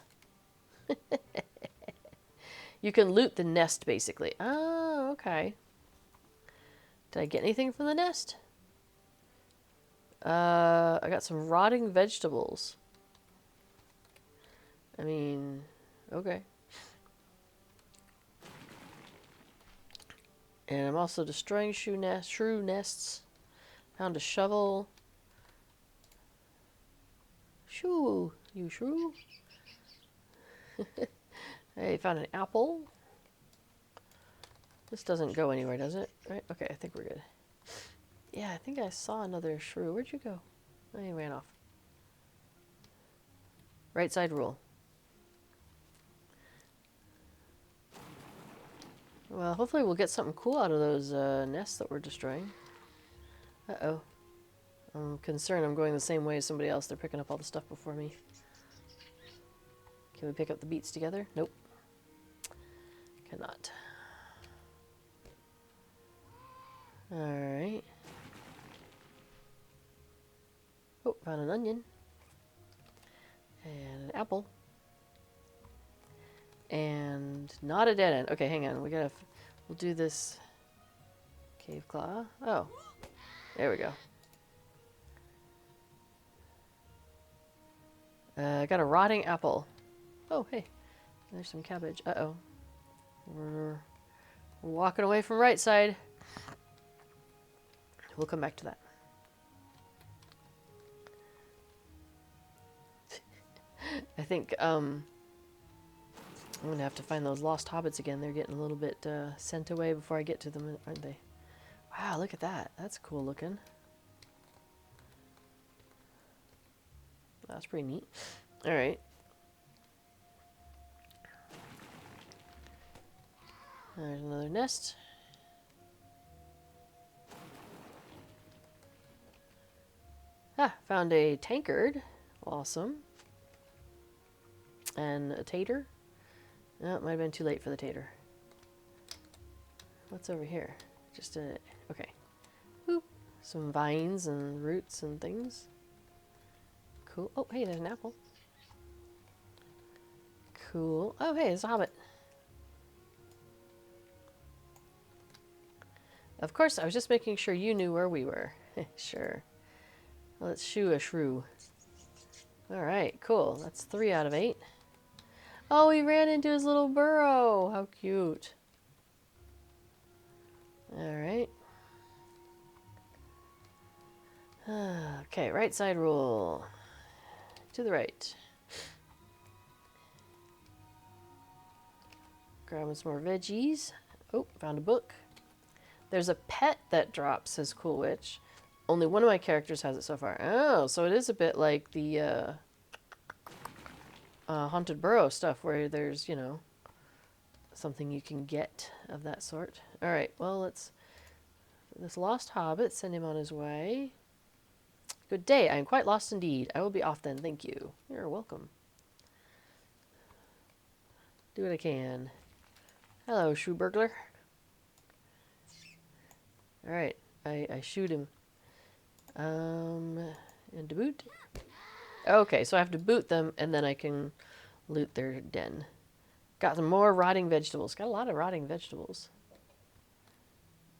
You can loot the nest, basically. Oh, okay. Did I get anything from the nest? I got some rotting vegetables. I mean, okay. And I'm also destroying shrew nests. Found a shovel. Shoo, you shrew. Hey, found an apple. This doesn't go anywhere, does it? Right? Okay, I think we're good. Yeah, I think I saw another shrew. Where'd you go? Oh, he ran off. Right side rule. Well, hopefully we'll get something cool out of those nests that we're destroying. Uh-oh. I'm concerned I'm going the same way as somebody else. They're picking up all the stuff before me. Can we pick up the beets together? Nope. Cannot. Alright. Oh, found an onion. And an apple. And not a dead end. Okay, hang on. We'll do this cave claw. Oh. There we go. I got a rotting apple. Oh, hey. There's some cabbage. Uh-oh. We're walking away from right side. We'll come back to that. I think, I'm going to have to find those lost hobbits again. They're getting a little bit sent away before I get to them, aren't they? Wow, look at that. That's cool looking. That's pretty neat. All right. There's another nest. Ah, found a tankard. Awesome. And a tater. No, it might have been too late for the tater. What's over here? Just a... Okay. Boop. Some vines and roots and things. Cool. Oh, hey, there's an apple. Cool. Oh, hey, there's a hobbit. Of course, I was just making sure you knew where we were. Sure. Let's shoo a shrew. Alright, cool. That's 3 out of 8. Oh, he ran into his little burrow. How cute. Alright. Okay, right side rule. To the right. Grabbing some more veggies. Oh, found a book. There's a pet that drops, says Cool Witch. Only one of my characters has it so far. Oh, so it is a bit like the Haunted Burrow stuff where there's, you know, something you can get of that sort. Alright, well, let's... This lost hobbit, send him on his way. Good day, I am quite lost indeed. I will be off then, thank you. You're welcome. Do what I can. Hello, shoe burglar. Alright, I shoot him. And to boot. Okay, so I have to boot them, and then I can loot their den. Got some more rotting vegetables. Got a lot of rotting vegetables.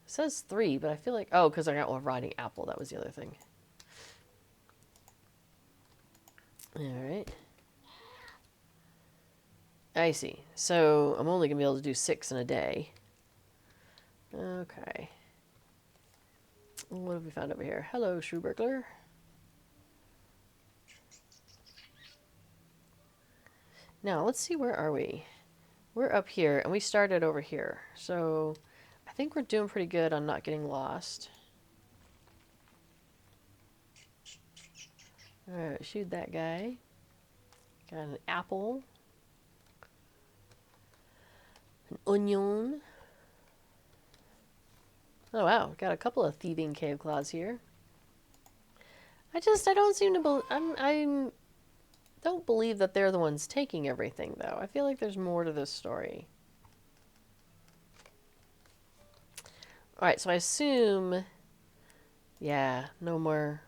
It says 3, but I feel like... Oh, because I got one rotting apple. That was the other thing. Alright. I see. So, I'm only going to be able to do 6 in a day. Okay. What have we found over here? Hello, shoe burglar. Now, let's see, where are we? We're up here, and we started over here. So, I think we're doing pretty good on not getting lost. Alright, shoot that guy. Got an apple. An onion. Oh wow, got a couple of thieving cave claws here. I don't seem to believe... I don't believe that they're the ones taking everything, though. I feel like there's more to this story. Alright, so I assume... Yeah, no more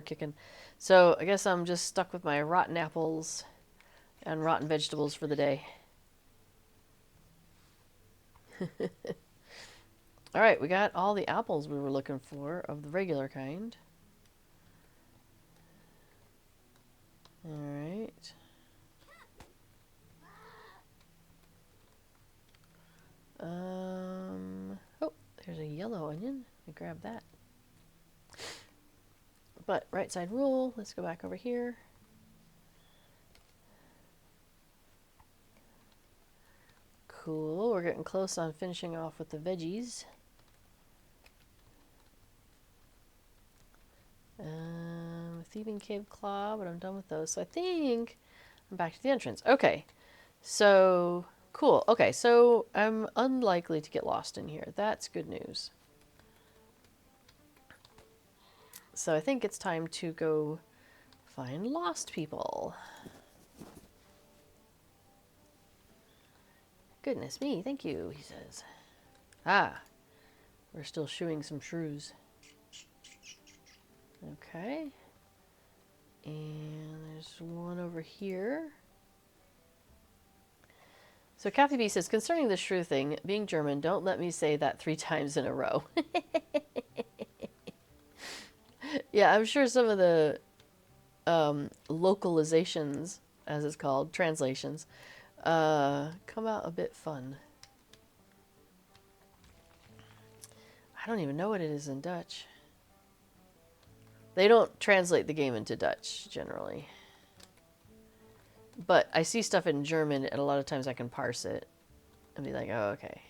kicking. So, I guess I'm just stuck with my rotten apples and rotten vegetables for the day. Alright, we got all the apples we were looking for of the regular kind. Alright. Oh, there's a yellow onion. I grab that. But right side rule, let's go back over here. Cool, we're getting close on finishing off with the veggies. Thieving Cave Claw, but I'm done with those. So I think I'm back to the entrance. Okay, so cool. Okay, so I'm unlikely to get lost in here. That's good news. So I think it's time to go find lost people. Goodness me, thank you, he says. Ah, we're still shooing some shrews. Okay. And there's one over here. So Kathy B says, concerning the shrew thing, being German, don't let me say that 3 times in a row. Yeah, I'm sure some of the localizations, as it's called, translations, come out a bit fun. I don't even know what it is in Dutch. They don't translate the game into Dutch, generally. But I see stuff in German, and a lot of times I can parse it and be like, oh, okay.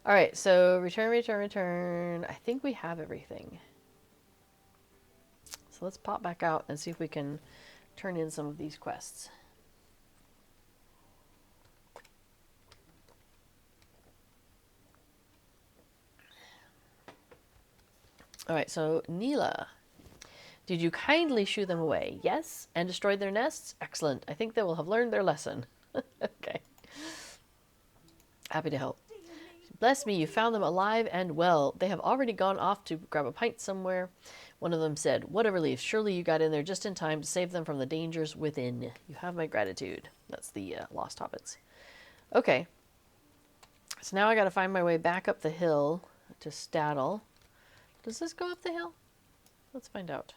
All right, so return, return, return. I think we have everything. So let's pop back out and see if we can turn in some of these quests. All right, so Neela. Did you kindly shoo them away? Yes. And destroyed their nests? Excellent. I think they will have learned their lesson. Okay. Happy to help. Bless me, you found them alive and well. They have already gone off to grab a pint somewhere. One of them said, what a relief. Surely you got in there just in time to save them from the dangers within. You have my gratitude. That's the Lost Hobbits. Okay. So now I got to find my way back up the hill to Staddle. Does this go up the hill? Let's find out.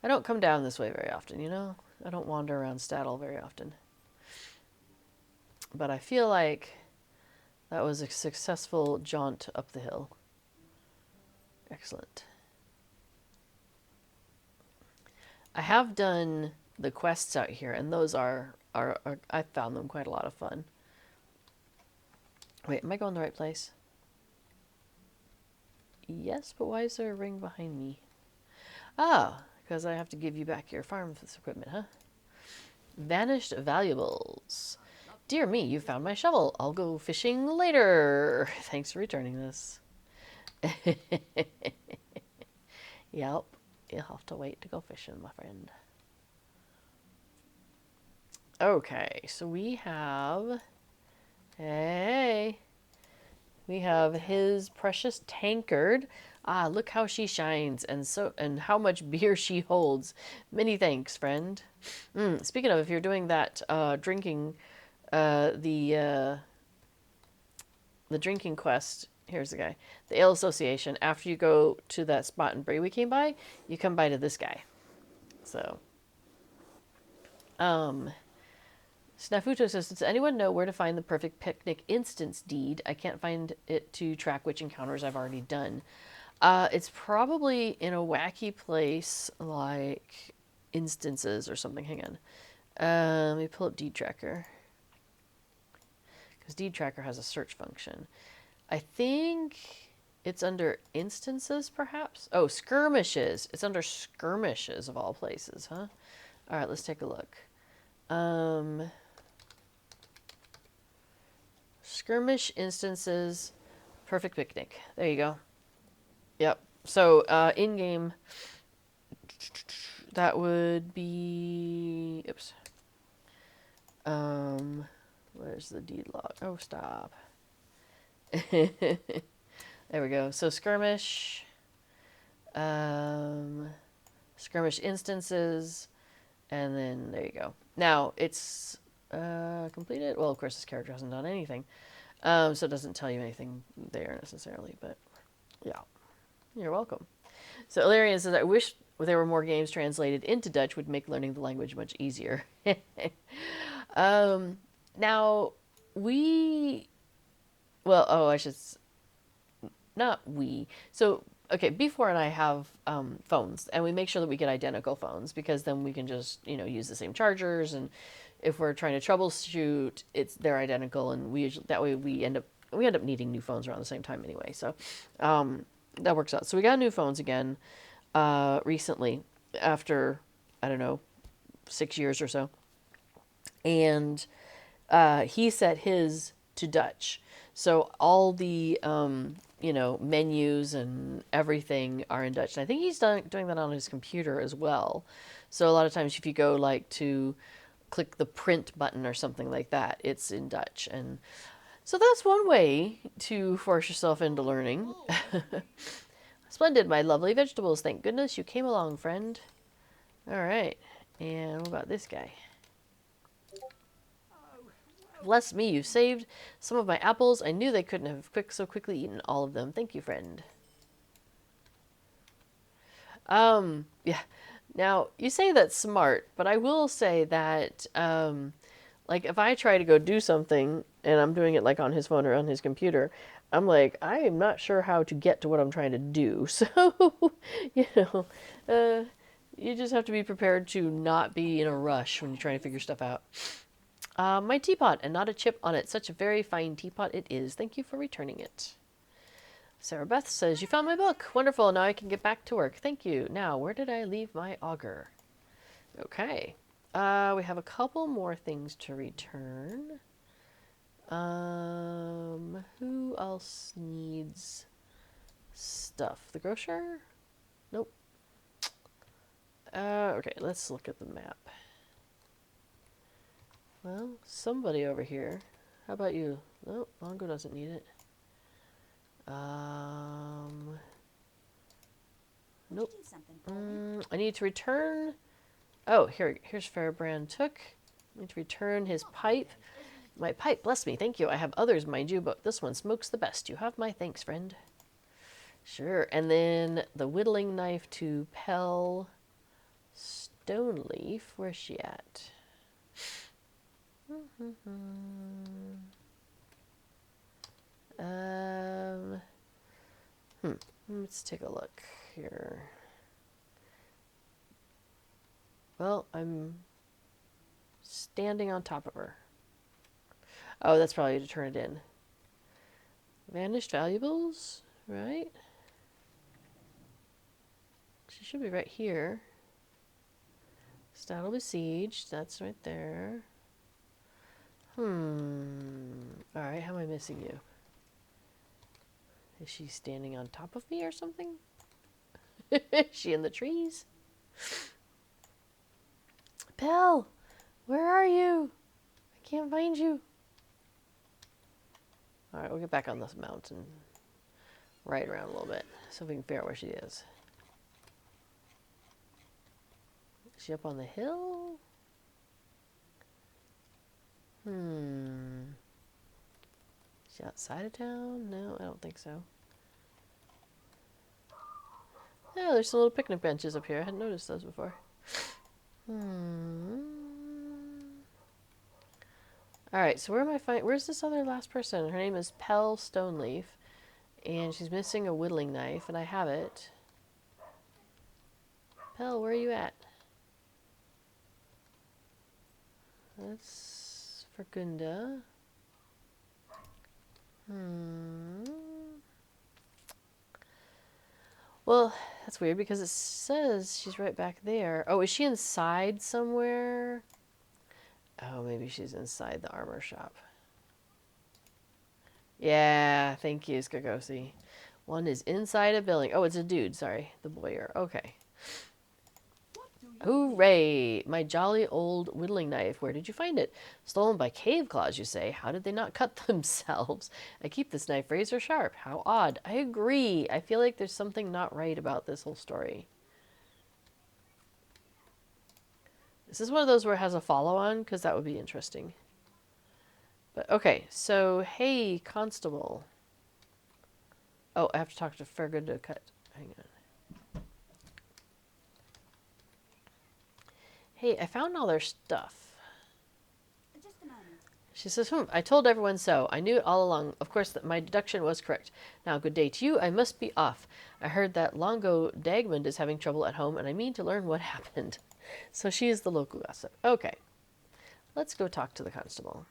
I don't come down this way very often, you know? I don't wander around Staddle very often. But I feel like that was a successful jaunt up the hill. Excellent. I have done the quests out here, and those are I found them quite a lot of fun. Wait, am I going the right place? Yes, but why is there a ring behind me? Ah, because I have to give you back your farm equipment, huh? Vanished valuables. Dear me, you found my shovel. I'll go fishing later. Thanks for returning this. Yep, you'll have to wait to go fishing, my friend. Okay, so we have... Hey! We have his precious tankard. Ah, look how she shines, and how much beer she holds. Many thanks, friend. Speaking of, if you're doing that drinking, the drinking quest. Here's the guy, the Ale Association. After you go to that spot in Bray we came by, you come by to this guy. So, Snafuto says, does anyone know where to find the perfect picnic instance deed? I can't find it to track which encounters I've already done. It's probably in a wacky place like instances or something. Hang on. Let me pull up deed tracker. Because deed tracker has a search function. I think it's under instances, perhaps? Oh, skirmishes. It's under skirmishes of all places, huh? All right, let's take a look. Skirmish instances, perfect picnic. There you go. Yep. So, in-game, that would be... Oops. Where's the deed log? Oh, stop. There we go. So, skirmish. Skirmish instances. And then, there you go. Now, it's completed. Well, of course, this character hasn't done anything. So it doesn't tell you anything there necessarily, but yeah. You're welcome. So Illyrian says, I wish there were more games translated into Dutch, would make learning the language much easier. Now, So, okay, B4 and I have phones, and we make sure that we get identical phones, because then we can just, use the same chargers, and if we're trying to troubleshoot, they're identical, and we end up needing new phones around the same time anyway. So, that works out. So we got new phones again recently, after, I don't know, 6 years or so. And he set his to Dutch. So all the, menus and everything are in Dutch. And I think he's doing that on his computer as well. So a lot of times if you go to click the print button or something like that, it's in Dutch. And so that's one way to force yourself into learning. Splendid, my lovely vegetables. Thank goodness you came along, friend. All right. And what about this guy? Bless me, you saved some of my apples. I knew they couldn't have so quickly eaten all of them. Thank you, friend. Yeah. Now, you say that's smart, but I will say that, like, if I try to go do something and I'm doing it like on his phone or on his computer, I'm like, I am not sure how to get to what I'm trying to do. So, you know, uh, you just have to be prepared to not be in a rush when you're trying to figure stuff out. My teapot and not a chip on it. Such a very fine teapot it is. Thank you for returning it. Sarah Beth says, you found my book. Wonderful. Now I can get back to work. Thank you. Now, where did I leave my auger? Okay. We have a couple more things to return. Who else needs stuff? The grocer? Nope. Okay, let's look at the map. Well, somebody over here. How about you? No, Longo doesn't need it. Nope. I need to return. Oh, here's Fairbrand Took. I need to return his pipe. My pipe, bless me, thank you. I have others, mind you, but this one smokes the best. You have my thanks, friend. Sure, and then the whittling knife to Pell Stoneleaf. Where's she at? Let's take a look here. Well, I'm standing on top of her. Oh, that's probably to turn it in. Vanished valuables, right? She should be right here. Staddle besieged, that's right there. Alright, how am I missing you? Is she standing on top of me or something? Is she in the trees? Pell, where are you? I can't find you. Alright, we'll get back on this mountain. Right around a little bit. So we can figure out where she is. Is she up on the hill? Is she outside of town? No, I don't think so. Yeah, there's some little picnic benches up here. I hadn't noticed those before. Alright, so where am I finding... Where's this other last person? Her name is Pell Stoneleaf. And she's missing a whittling knife, and I have it. Pell, where are you at? That's for Gunda. Well, that's weird because it says she's right back there. Oh, is she inside somewhere? Oh, maybe she's inside the armor shop. Yeah, thank you, Skagosi. One is inside a building. Oh, it's a dude, sorry. The boyer. Okay. Hooray! My jolly old whittling knife. Where did you find it? Stolen by cave claws, you say. How did they not cut themselves? I keep this knife razor sharp. How odd. I agree. I feel like there's something not right about this whole story. Is this one of those where it has a follow-on? Because that would be interesting. But, okay. So, hey, Constable. Oh, I have to talk to Fergus to cut. Hang on. Hey, I found all their stuff. Just a moment. She says, I told everyone so. I knew it all along. Of course, that my deduction was correct. Now, good day to you. I must be off. I heard that Longo Dagmond is having trouble at home, and I mean to learn what happened. So she is the local gossip. Okay. Let's go talk to the constable.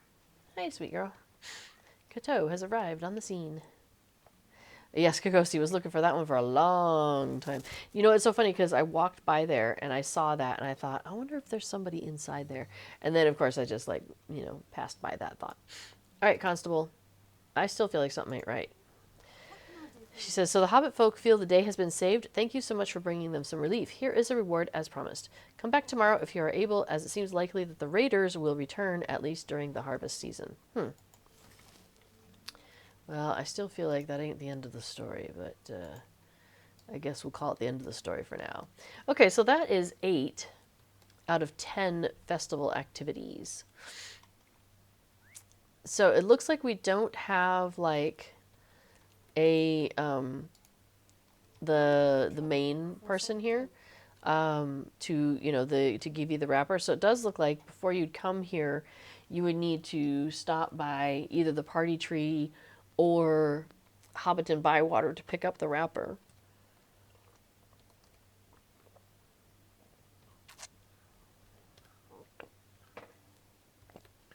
Hi, sweet girl. Kato has arrived on the scene. Yes, Kagosi was looking for that one for a long time. You know, it's so funny because I walked by there and I saw that and I thought, I wonder if there's somebody inside there. And then, of course, I just, like, you know, passed by that thought. All right, Constable. I still feel like something ain't right. She says, so the Hobbit folk feel the day has been saved. Thank you so much for bringing them some relief. Here is a reward as promised. Come back tomorrow if you are able, as it seems likely that the raiders will return at least during the harvest season. Well, I still feel like that ain't the end of the story, but I guess we'll call it the end of the story for now. Okay, so that is 8 out of 10 festival activities. So it looks like we don't have, like, a the main person here, to to give you the wrapper. So it does look like before you'd come here, you would need to stop by either the party tree or Hobbiton-Bywater to pick up the wrapper.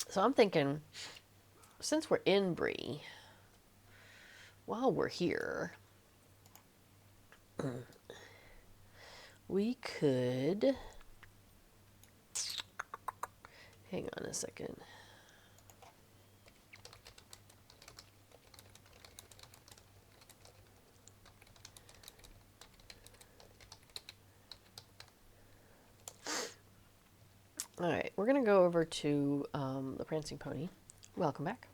So I'm thinking, since we're in Bree, while we're here, we could... Hang on a second. All right, we're going to go over to the Prancing Pony. Welcome back.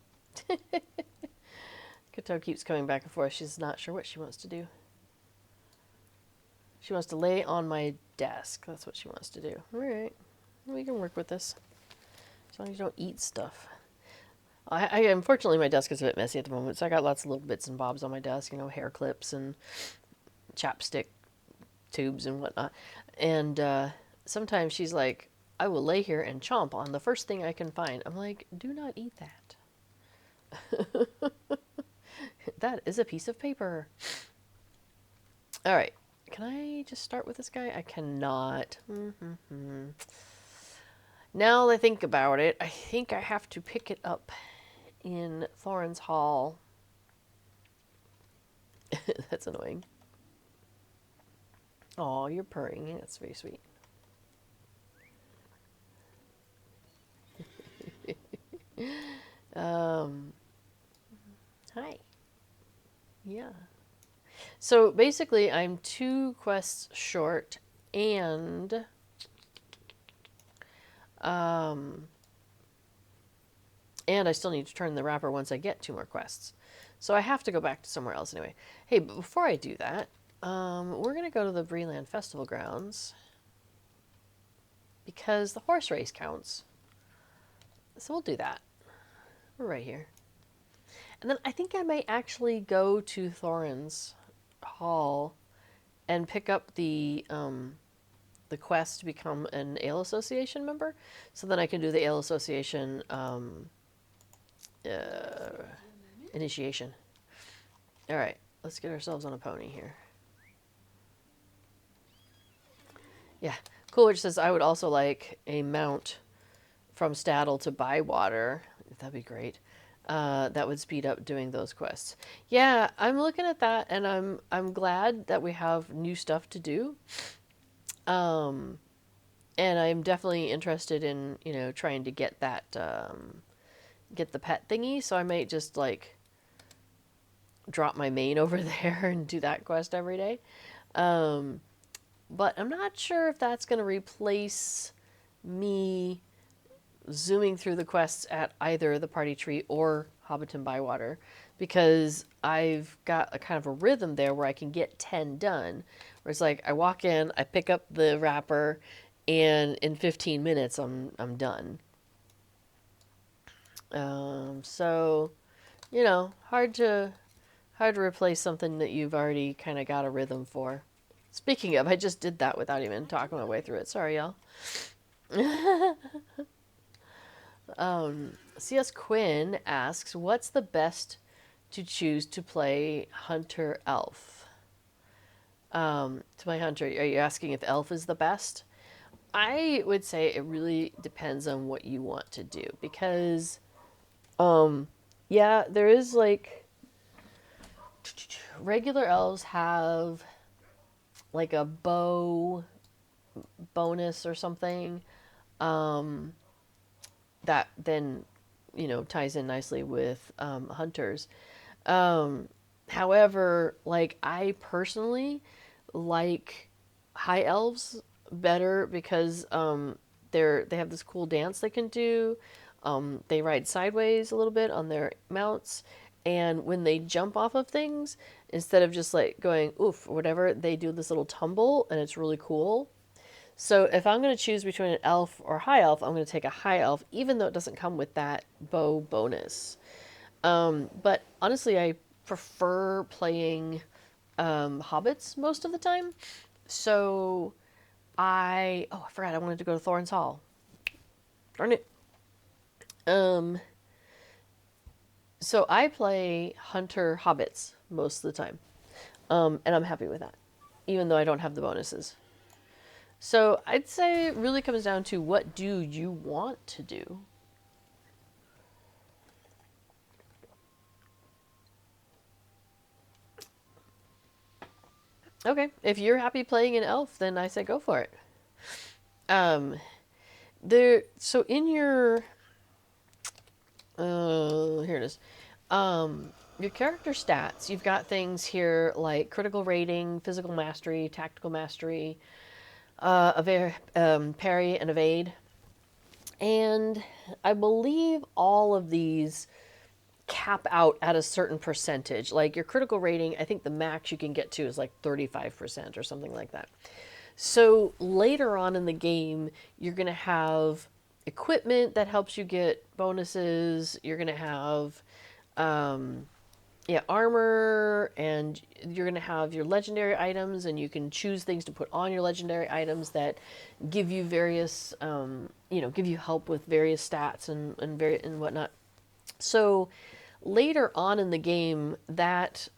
Kato keeps coming back and forth. She's not sure what she wants to do. She wants to lay on my desk. That's what she wants to do. All right, we can work with this. As long as you don't eat stuff. I unfortunately, my desk is a bit messy at the moment, so I got lots of little bits and bobs on my desk, hair clips and chapstick tubes and whatnot. And sometimes she's like, I will lay here and chomp on the first thing I can find. I'm like, do not eat that. That is a piece of paper. All right. Can I just start with this guy? I cannot. Now that I think about it, I think I have to pick it up in Thorin's Hall. That's annoying. Oh, you're purring. That's very sweet. Hi. Yeah. So basically, I'm 2 quests short, and I still need to turn the wrapper once I get 2 more quests. So I have to go back to somewhere else anyway. Hey, but before I do that, we're going to go to the Breeland Festival grounds because the horse race counts. So we'll do that. We're right here. And then I think I may actually go to Thorin's Hall and pick up the quest to become an Ale Association member. So then I can do the Ale Association initiation. All right, let's get ourselves on a pony here. Yeah, Coolidge says I would also like a mount from Staddle to Bywater. That'd be great. That would speed up doing those quests. Yeah, I'm looking at that, and I'm glad that we have new stuff to do. And I'm definitely interested in trying to get that get the pet thingy. So I might just like drop my main over there and do that quest every day. But I'm not sure if that's going to replace me zooming through the quests at either the party tree or Hobbiton-Bywater, because I've got a kind of a rhythm there where I can get 10 done, where it's like I walk in, I pick up the wrapper, and in 15 minutes I'm done. So hard to replace something that you've already kind of got a rhythm for. Speaking of, I just did that without even talking my way through it. Sorry, y'all. C.S. Quinn asks, what's the best to choose to play Hunter Elf? To play Hunter, are you asking if Elf is the best? I would say it really depends on what you want to do, because, yeah, there is like, regular elves have like a bow bonus or something, that then, ties in nicely with hunters. However, like I personally like high elves better because they have this cool dance they can do. They ride sideways a little bit on their mounts, and when they jump off of things, instead of just like going oof or whatever, they do this little tumble, and it's really cool. So if I'm going to choose between an elf or high elf, I'm going to take a high elf, even though it doesn't come with that bow bonus. But honestly, I prefer playing hobbits most of the time. So I forgot I wanted to go to Thorin's Hall. Darn it. Um, so I play hunter hobbits most of the time, and I'm happy with that, even though I don't have the bonuses. So I'd say it really comes down to what do you want to do? Okay, if you're happy playing an elf, then I say go for it. Um, so in your here it is. Your character stats, you've got things here like critical rating, physical mastery, tactical mastery, parry and evade. And I believe all of these cap out at a certain percentage. Like your critical rating, I think the max you can get to is like 35% or something like that. So later on in the game, you're going to have equipment that helps you get bonuses. You're going to have armor, and you're going to have your legendary items, and you can choose things to put on your legendary items that give you various, give you help with various stats and whatnot. So later on in the game, that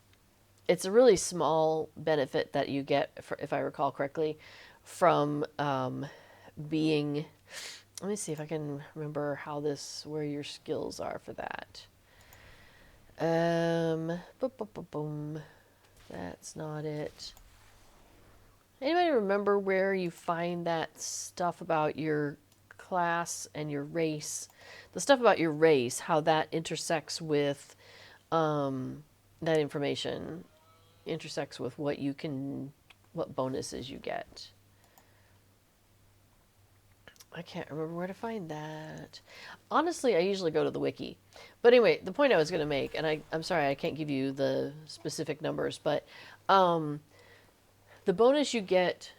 it's a really small benefit that you get, if I recall correctly, from being. Let me see if I can remember where your skills are for that. Boom, boom, boom, boom. That's not it. Anybody remember where you find that stuff about your class and your race? The stuff about your race, how that intersects with that information intersects with what bonuses you get. I can't remember where to find that. Honestly, I usually go to the wiki. But anyway, the point I was going to make, and I'm sorry I can't give you the specific numbers, but the bonus you get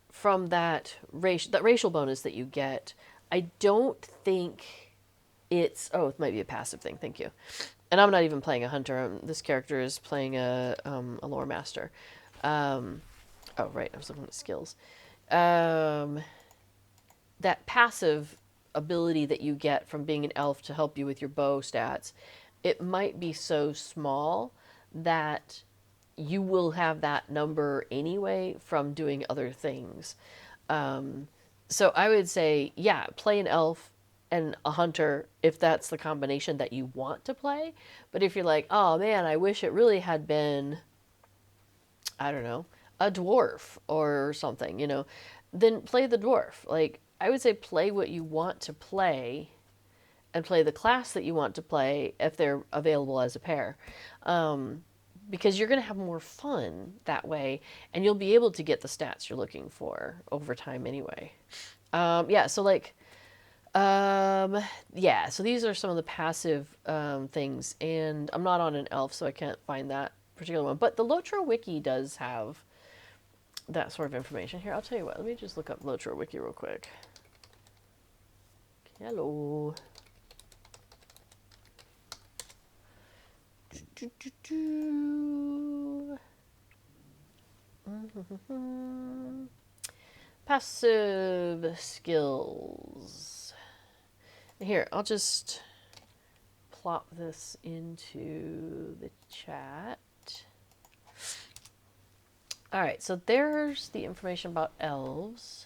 from that racial bonus that you get, I don't think it might be a passive thing. Thank you. And I'm not even playing a hunter. This character is playing a lore master. Right, I was looking at skills. That passive ability that you get from being an elf to help you with your bow stats, it might be so small that you will have that number anyway from doing other things. So I would say, yeah, play an elf and a hunter if that's the combination that you want to play. But if you're like, oh man, I wish it really had been, I don't know, a dwarf or something, then play the dwarf. Like, I would say play what you want to play and play the class that you want to play if they're available as a pair. Because you're going to have more fun that way, and you'll be able to get the stats you're looking for over time anyway. So these are some of the passive things, and I'm not on an elf, so I can't find that particular one. But the Lotro Wiki does have that sort of information. Here, I'll tell you what. Let me just look up Lotro Wiki real quick. Hello. Passive skills. Here, I'll just plop this into the chat. All right, so there's the information about elves.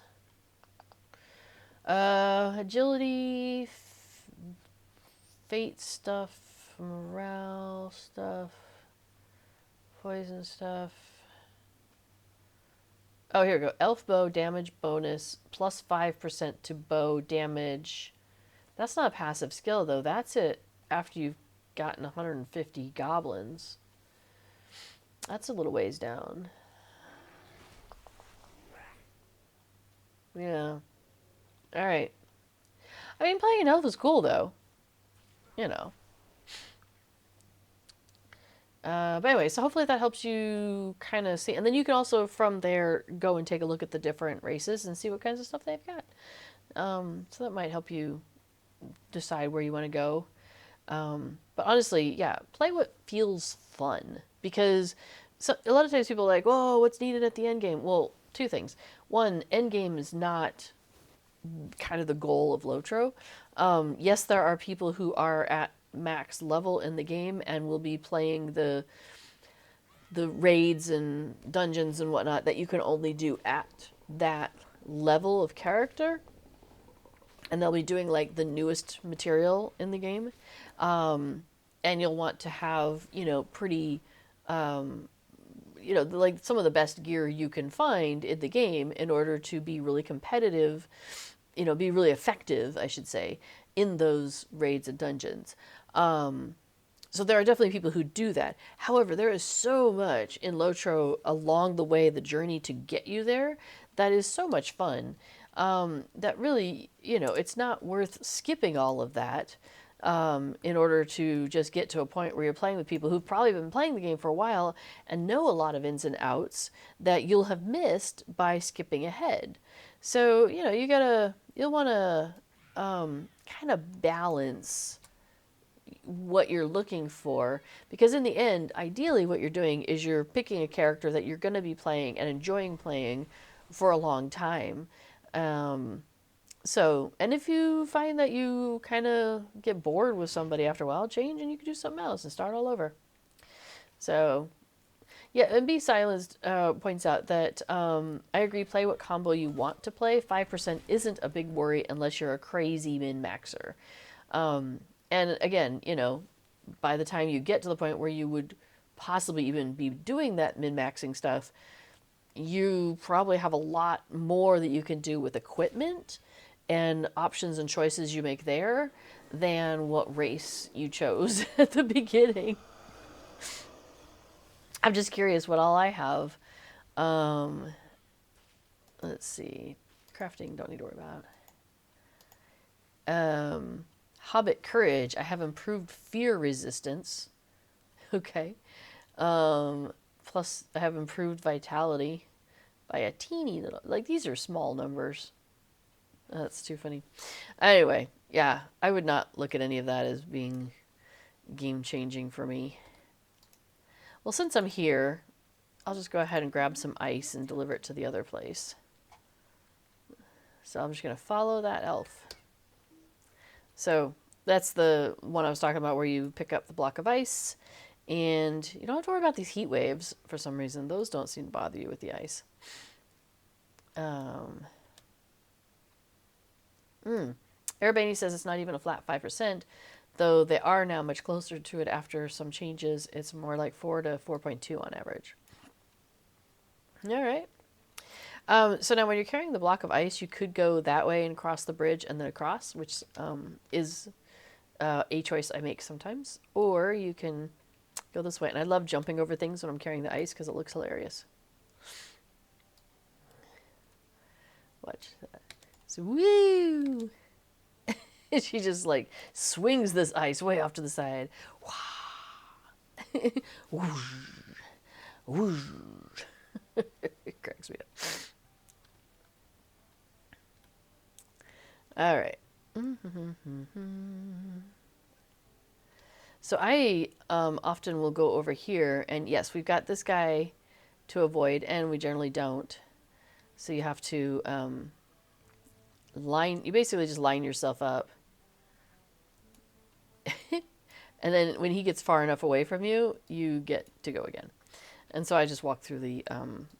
Agility, fate stuff, morale stuff, poison stuff. Oh, here we go. Elf bow damage bonus plus 5% to bow damage. That's not a passive skill, though. That's it after you've gotten 150 goblins. That's a little ways down. Yeah. All right. I mean, playing an elf is cool, though. But anyway, so hopefully that helps you kind of see. And then you can also, from there, go and take a look at the different races and see what kinds of stuff they've got. So that might help you decide where you want to go. But honestly, yeah, play what feels fun. Because So a lot of times people are like, "Whoa, what's needed at the end game?" Well, two things. One, end game is not kind of the goal of Lotro. Yes, there are people who are at max level in the game and will be playing the raids and dungeons and whatnot that you can only do at that level of character, and they'll be doing like the newest material in the game, and you'll want to have pretty like some of the best gear you can find in the game in order to be really competitive, be really effective, I should say, in those raids and dungeons. So there are definitely people who do that. However, there is so much in Lotro along the way, the journey to get you there, that is so much fun, that really, it's not worth skipping all of that in order to just get to a point where you're playing with people who've probably been playing the game for a while and know a lot of ins and outs that you'll have missed by skipping ahead. So, you'll want to kind of balance what you're looking for, because in the end, ideally what you're doing is you're picking a character that you're going to be playing and enjoying playing for a long time. And if you find that you kind of get bored with somebody after a while, change and you can do something else and start all over. So yeah, and Be Silenced points out that I agree, play what combo you want to play. 5% isn't a big worry unless you're a crazy min-maxer. And again, by the time you get to the point where you would possibly even be doing that min-maxing stuff, you probably have a lot more that you can do with equipment and options and choices you make there than what race you chose at the beginning. I'm just curious what all I have. Let's see. Crafting, don't need to worry about. Hobbit Courage, I have improved fear resistance. Okay. Plus, I have improved vitality by a teeny little. Like, these are small numbers. That's too funny. Anyway, yeah, I would not look at any of that as being game changing for me. Well, since I'm here, I'll just go ahead and grab some ice and deliver it to the other place. So I'm just going to follow that elf. So that's the one I was talking about where you pick up the block of ice and you don't have to worry about these heat waves for some reason. Those don't seem to bother you with the ice. Arabani says it's not even a flat 5%, though they are now much closer to it after some changes. It's more like 4 to 4.2 on average. All right. So now when you're carrying the block of ice, you could go that way and cross the bridge and then across, which is a choice I make sometimes. Or you can go this way. And I love jumping over things when I'm carrying the ice because it looks hilarious. Watch that. So, woo! She just like swings this ice way off to the side. Whoosh. Whoosh. It cracks me up. All right. So I often will go over here, and yes, we've got this guy to avoid, and we generally don't. So you have to you basically just line yourself up. And then when he gets far enough away from you, you get to go again. And so I just walk through the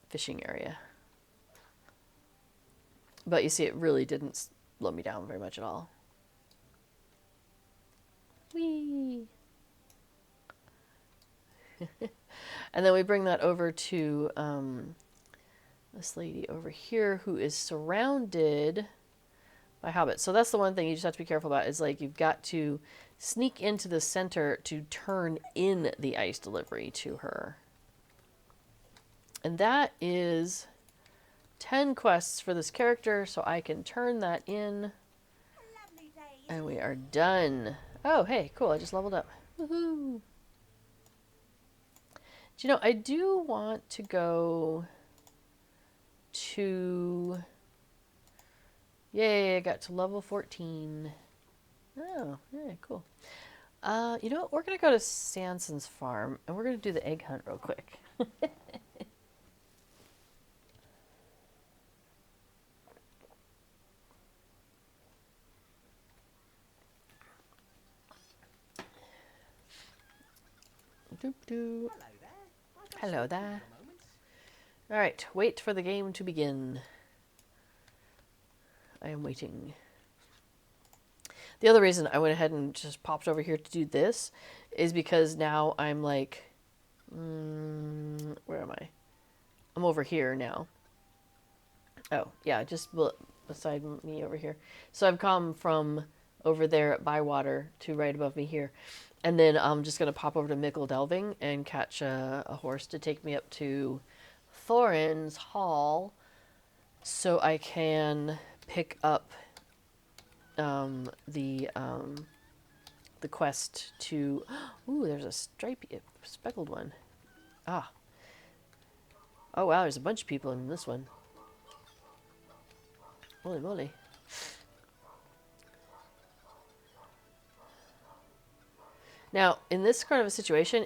fishing area. But you see, it really didn't slow me down very much at all. Whee! And then we bring that over to this lady over here who is surrounded by hobbits. So that's the one thing you just have to be careful about, is like you've got to sneak into the center to turn in the ice delivery to her. And that is 10 quests for this character, so I can turn that in. And we are done. Oh, hey, cool, I just leveled up. Woohoo! Do you know, I do want to go to... Yay, I got to level 14. Oh, yeah, cool. You know what? We're gonna go to Sanson's farm and we're gonna do the egg hunt real quick. Doop doo. Hello there. I got Hello something there. for a moment. All right, wait for the game to begin. I am waiting. The other reason I went ahead and just popped over here to do this is because now I'm like, where am I? I'm over here now. Oh, yeah, just beside me over here. So I've come from over there at Bywater to right above me here. And then I'm just going to pop over to Mickle Delving and catch a horse to take me up to Thorin's Hall so I can pick up the quest to... Ooh, there's a stripy, speckled one. Ah. Oh, wow, there's a bunch of people in this one. Holy moly. Now, in this kind of a situation,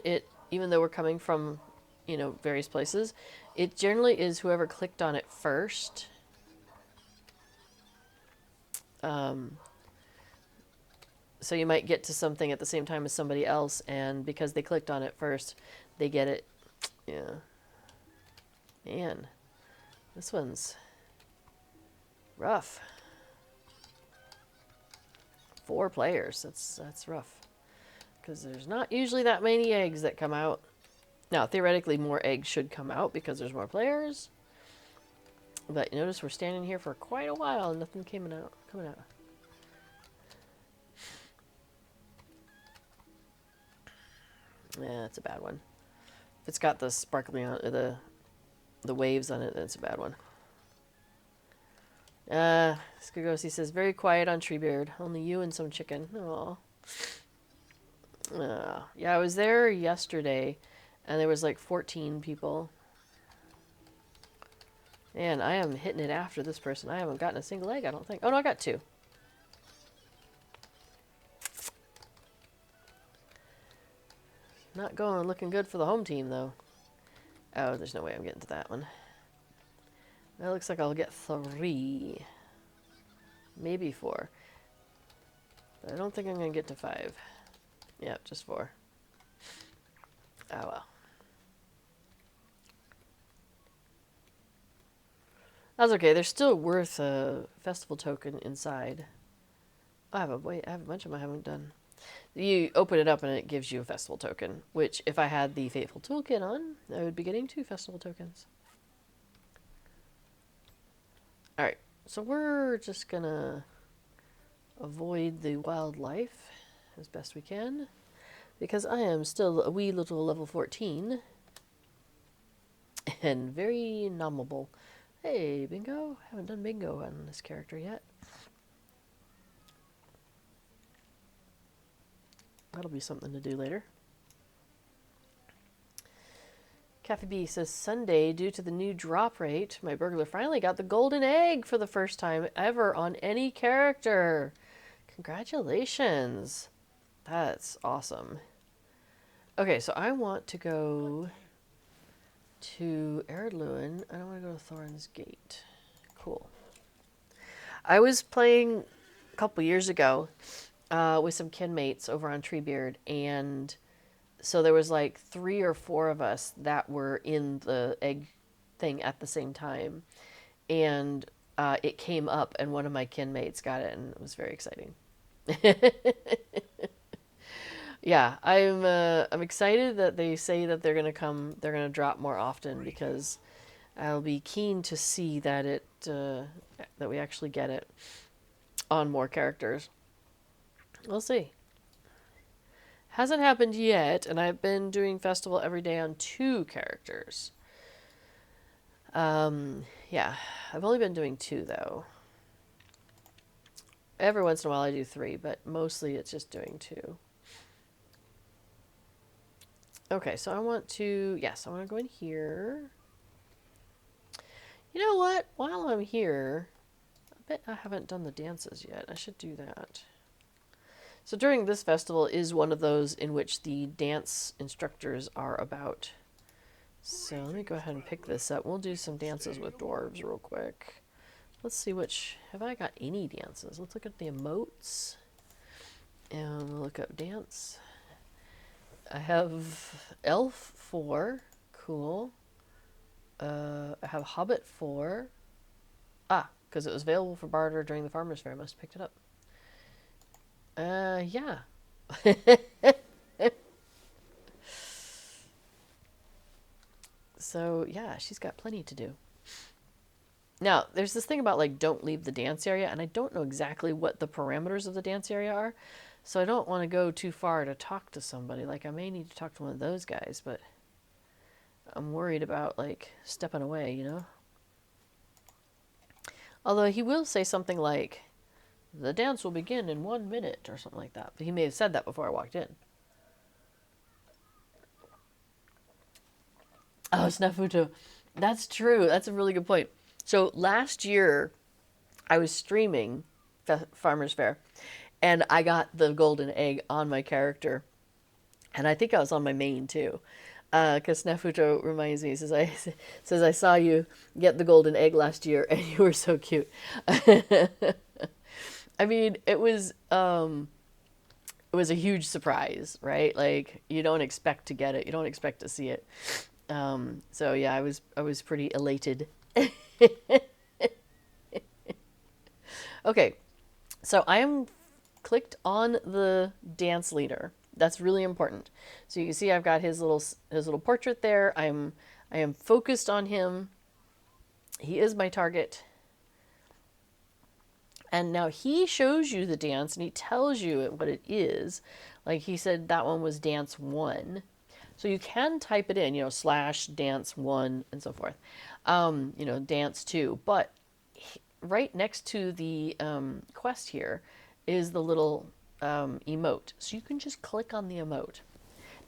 even though we're coming from, various places, it generally is whoever clicked on it first. So you might get to something at the same time as somebody else, and because they clicked on it first, they get it. Yeah. Man, this one's rough. 4 players. That's rough. Because there's not usually that many eggs that come out. Now, theoretically, more eggs should come out because there's more players. But you notice we're standing here for quite a while and nothing coming out. Yeah, it's a bad one. If it's got the sparkly on the waves on it, then it's a bad one. Skagosi says, very quiet on Treebeard. Only you and some chicken. Aw. Yeah, I was there yesterday, and there was like 14 people. And I am hitting it after this person. I haven't gotten a single egg, I don't think. Oh, no, I got 2. Not looking good for the home team, though. Oh, there's no way I'm getting to that one. That looks like I'll get 3. Maybe 4. But I don't think I'm going to get to 5. Yeah, just 4. Oh, well. That's okay. They're still worth a festival token inside. I have a bunch of them I haven't done. You open it up and it gives you a festival token, which if I had the Fateful Toolkit on, I would be getting 2 festival tokens. Alright, so we're just gonna avoid the wildlife as best we can, because I am still a wee little level 14 and very nominal. Hey, bingo. Haven't done bingo on this character yet. That'll be something to do later. Cafe B says, Sunday, due to the new drop rate, my burglar finally got the golden egg for the first time ever on any character. Congratulations. That's awesome. Okay, so I want to go to Eredluin. I don't want to go to Thorin's Gate. Cool. I was playing a couple years ago with some kinmates over on Treebeard, and so there was like 3 or 4 of us that were in the egg thing at the same time, and it came up, and one of my kinmates got it, and it was very exciting. Yeah, I'm excited that they say that they're gonna drop more often, because I'll be keen to see that that we actually get it on more characters. We'll see. Hasn't happened yet, and I've been doing festival every day on 2 characters. Yeah, I've only been doing 2 though. Every once in a while I do 3, but mostly it's just doing 2. Okay, so I want to go in here. You know what? While I'm here, I bet I haven't done the dances yet. I should do that. So during this festival is one of those in which the dance instructors are about. So let me go ahead and pick this up. We'll do some dances with dwarves real quick. Let's see have I got any dances? Let's look at the emotes. And we'll look up dance. I have Elf 4. Cool. I have Hobbit 4. Ah, because it was available for barter during the Farmers Faire. I must have picked it up. Yeah. So, yeah, she's got plenty to do. Now, there's this thing about, like, don't leave the dance area, and I don't know exactly what the parameters of the dance area are, so I don't want to go too far to talk to somebody. Like, I may need to talk to one of those guys, but I'm worried about, like, stepping away, you know? Although he will say something like, the dance will begin in 1 minute, or something like that. But he may have said that before I walked in. Oh, Snafuto. That's true. That's a really good point. So last year, I was streaming Farmers Faire, and I got the golden egg on my character. And I think I was on my main, too. Because Snafuto reminds me, says I saw you get the golden egg last year, and you were so cute. I mean, it was a huge surprise, right? Like, you don't expect to get it. You don't expect to see it. So yeah, I was pretty elated. Okay, so I am clicked on the dance leader. That's really important. So you can see I've got his little portrait there. I am focused on him. He is my target. And now he shows you the dance and he tells you what it is. Like he said that one was dance 1. So you can type it in, you know, / dance 1 and so forth. You know, dance 2. But right next to the quest here is the little emote. So you can just click on the emote.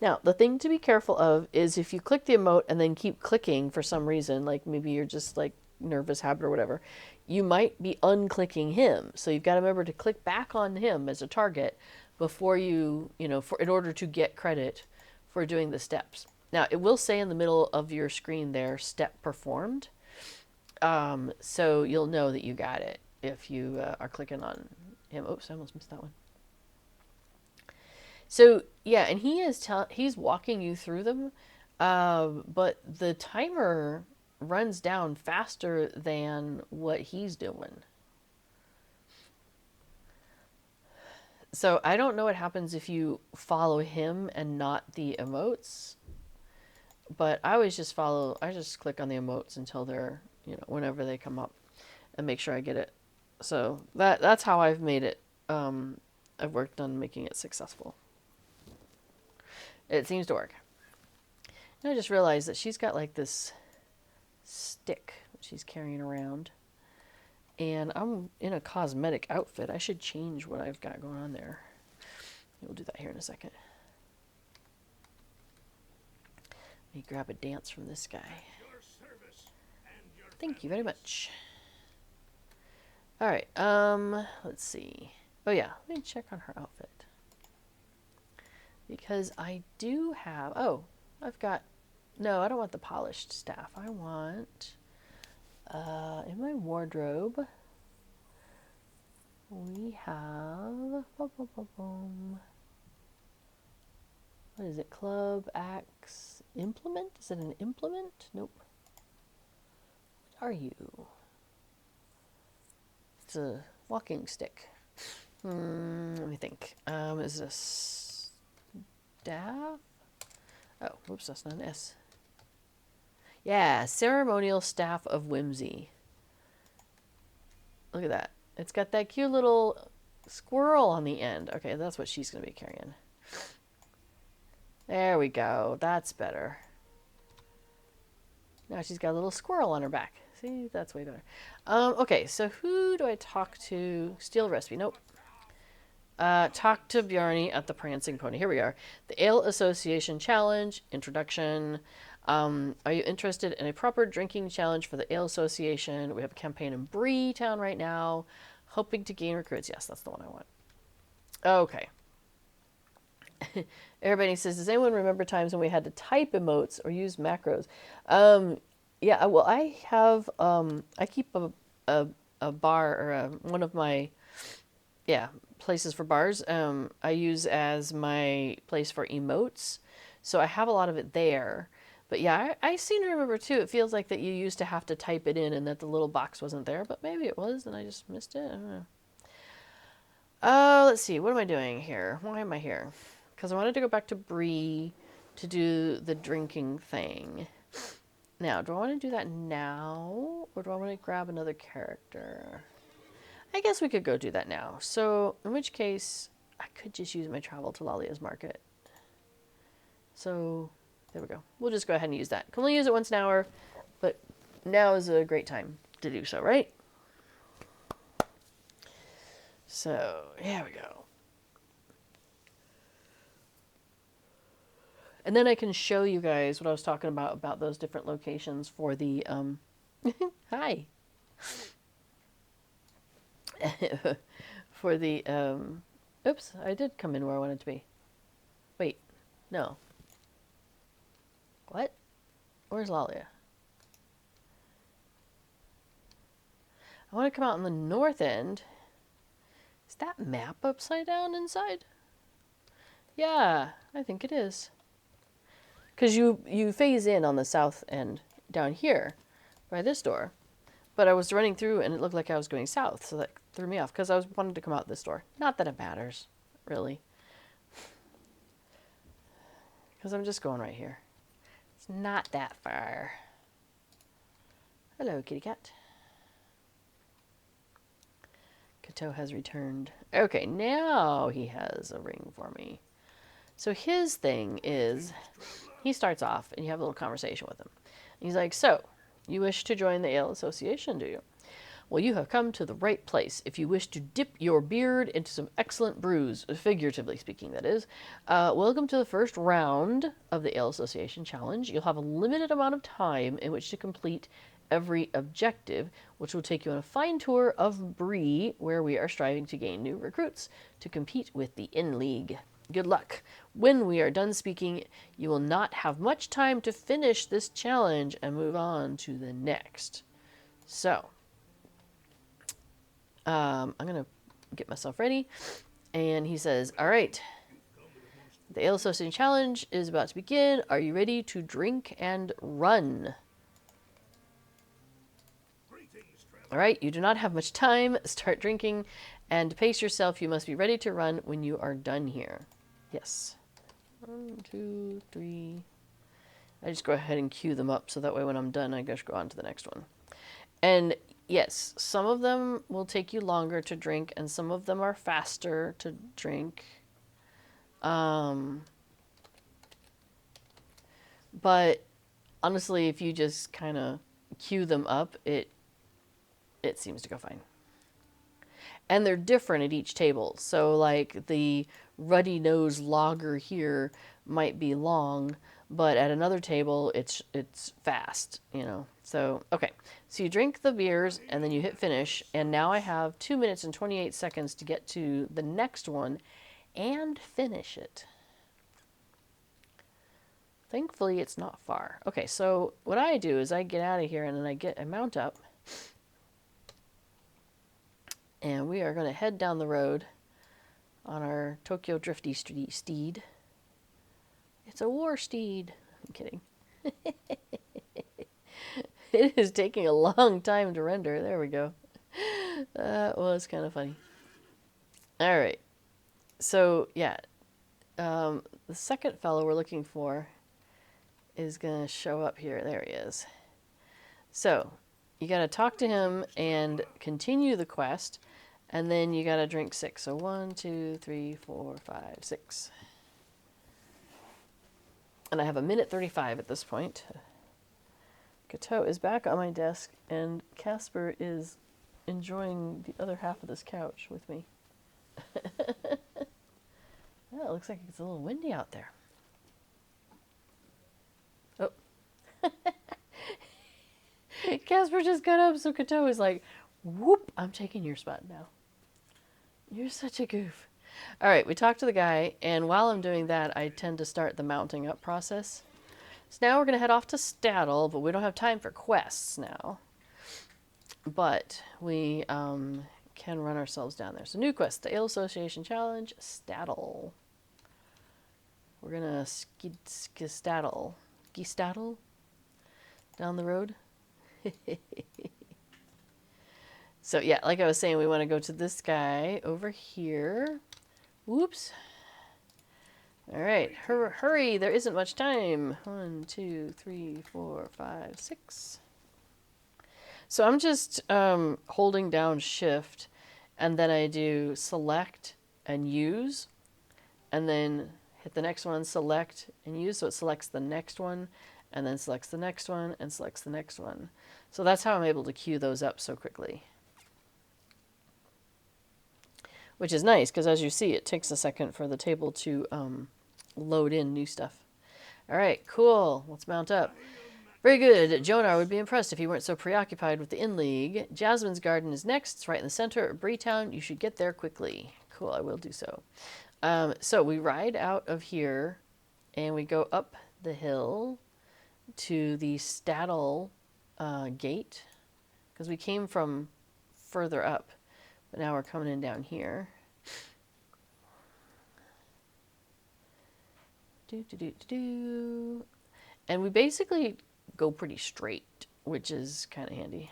Now, the thing to be careful of is if you click the emote and then keep clicking for some reason, like maybe you're just like nervous habit or whatever, you might be unclicking him. So you've got to remember to click back on him as a target before you know, in order to get credit for doing the steps. Now, it will say in the middle of your screen there, step performed. So you'll know that you got it if you are clicking on him. Oops, I almost missed that one. So yeah, and he's walking you through them, but the timer runs down faster than what he's doing. So I don't know what happens if you follow him and not the emotes, but I just click on the emotes until they're, you know, whenever they come up, and make sure I get it. So that's how I've made it. I've worked on making it successful. It seems to work. And I just realized that she's got like this stick that she's carrying around. And I'm in a cosmetic outfit. I should change what I've got going on there. We'll do that here in a second. Let me grab a dance from this guy. Thank you very much. All right, let's see. Oh yeah, let me check on her outfit. Because I do have, no, I don't want the polished staff. I want, in my wardrobe, we have, what is it, club, axe, implement? Is it an implement? Nope. What are you? It's a walking stick. Let me think. Is this staff? Oh, whoops, that's not an S. Yeah, ceremonial staff of whimsy. Look at that. It's got that cute little squirrel on the end. Okay, that's what she's going to be carrying. There we go. That's better. Now she's got a little squirrel on her back. See, that's way better. Okay, so who do I talk to? Steal recipe. Nope. Talk to Bjarni at the Prancing Pony. Here we are. The Ale Association Challenge. Introduction. Are you interested in a proper drinking challenge for the Ale Association? We have a campaign in Bree Town right now. Hoping to gain recruits. Yes, that's the one I want. Okay. Everybody says, does anyone remember times when we had to type emotes or use macros? Yeah, well, I have, I keep a bar or one of my, yeah, places for bars. I use as my place for emotes. So I have a lot of it there. But yeah, I seem to remember too. It feels like that you used to have to type it in and that the little box wasn't there, but maybe it was and I just missed it. I don't know. Let's see. What am I doing here? Why am I here? Because I wanted to go back to Bree to do the drinking thing. Now, do I want to do that now? Or do I want to grab another character? I guess we could go do that now. So, in which case, I could just use my travel to Lalia's Market. So, there we go. We'll just go ahead and use that. Can only use it once an hour, but now is a great time to do so, right? So, here we go. And then I can show you guys what I was talking about those different locations for the, hi. For the, oops, I did come in where I wanted to be. Wait, no. What? Where's Lalia? I want to come out on the north end. Is that map upside down inside? Yeah, I think it is. Because you phase in on the south end down here by this door. But I was running through and it looked like I was going south, so that threw me off because I wanted to come out this door. Not that it matters, really. Because I'm just going right here. It's not that far. Hello, kitty cat. Kato has returned. Okay, now he has a ring for me. So his thing is, he starts off and you have a little conversation with him. He's like, so, you wish to join the Ale Association, do you? Well, you have come to the right place. If you wish to dip your beard into some excellent brews, figuratively speaking, that is, welcome to the first round of the Ale Association Challenge. You'll have a limited amount of time in which to complete every objective, which will take you on a fine tour of Bree, where we are striving to gain new recruits to compete with the In-League. Good luck. When we are done speaking, you will not have much time to finish this challenge and move on to the next. So, I'm going to get myself ready. And he says, all right, the Ale Association Challenge is about to begin. Are you ready to drink and run? All right, you do not have much time. Start drinking and pace yourself. You must be ready to run when you are done here. Yes. 1, 2, 3. I just go ahead and queue them up so that way when I'm done, I just go on to the next one. And yes, some of them will take you longer to drink and some of them are faster to drink. But honestly, if you just kind of queue them up, it seems to go fine. And they're different at each table. So like the ruddy nose lager here might be long, but at another table it's fast, you know. So, okay. So you drink the beers and then you hit finish, and now I have 2 minutes and 28 seconds to get to the next one and finish it. Thankfully it's not far. Okay, so what I do is I get out of here and then I mount up. And we are going to head down the road on our Tokyo Drifty steed. It's a war steed. I'm kidding. It is taking a long time to render. There we go. That was kind of funny. All right. So, yeah. The second fellow we're looking for is going to show up here. There he is. So, you got to talk to him and continue the quest. And then you got to drink 6. So 1, 2, 3, 4, 5, 6. And I have 1:35 at this point. Kato is back on my desk, and Casper is enjoying the other half of this couch with me. Well, it looks like it's a little windy out there. Oh. Casper just got up, so Kato is like, whoop, I'm taking your spot now. You're such a goof. All right, we talked to the guy, and while I'm doing that, I tend to start the mounting up process. So now we're going to head off to Staddle, but we don't have time for quests now. But we can run ourselves down there. So new quest, the Ale Association Challenge, Staddle. We're going to skistaddle down the road. So yeah, like I was saying, we want to go to this guy over here. Whoops. All right, hurry, there isn't much time. 1, 2, 3, 4, 5, 6. So I'm just holding down shift, and then I do select and use, and then hit the next one, select and use, so it selects the next one, and then selects the next one, and selects the next one. So that's how I'm able to queue those up so quickly. Which is nice, because as you see, it takes a second for the table to load in new stuff. All right, cool. Let's mount up. Very good. Jonar would be impressed if you weren't so preoccupied with the In-League. Jasmine's Garden is next. It's right in the center of Breetown. You should get there quickly. Cool, I will do so. So we ride out of here, and we go up the hill to the Staddle gate, because we came from further up, but now we're coming in down here. And we basically go pretty straight, which is kind of handy.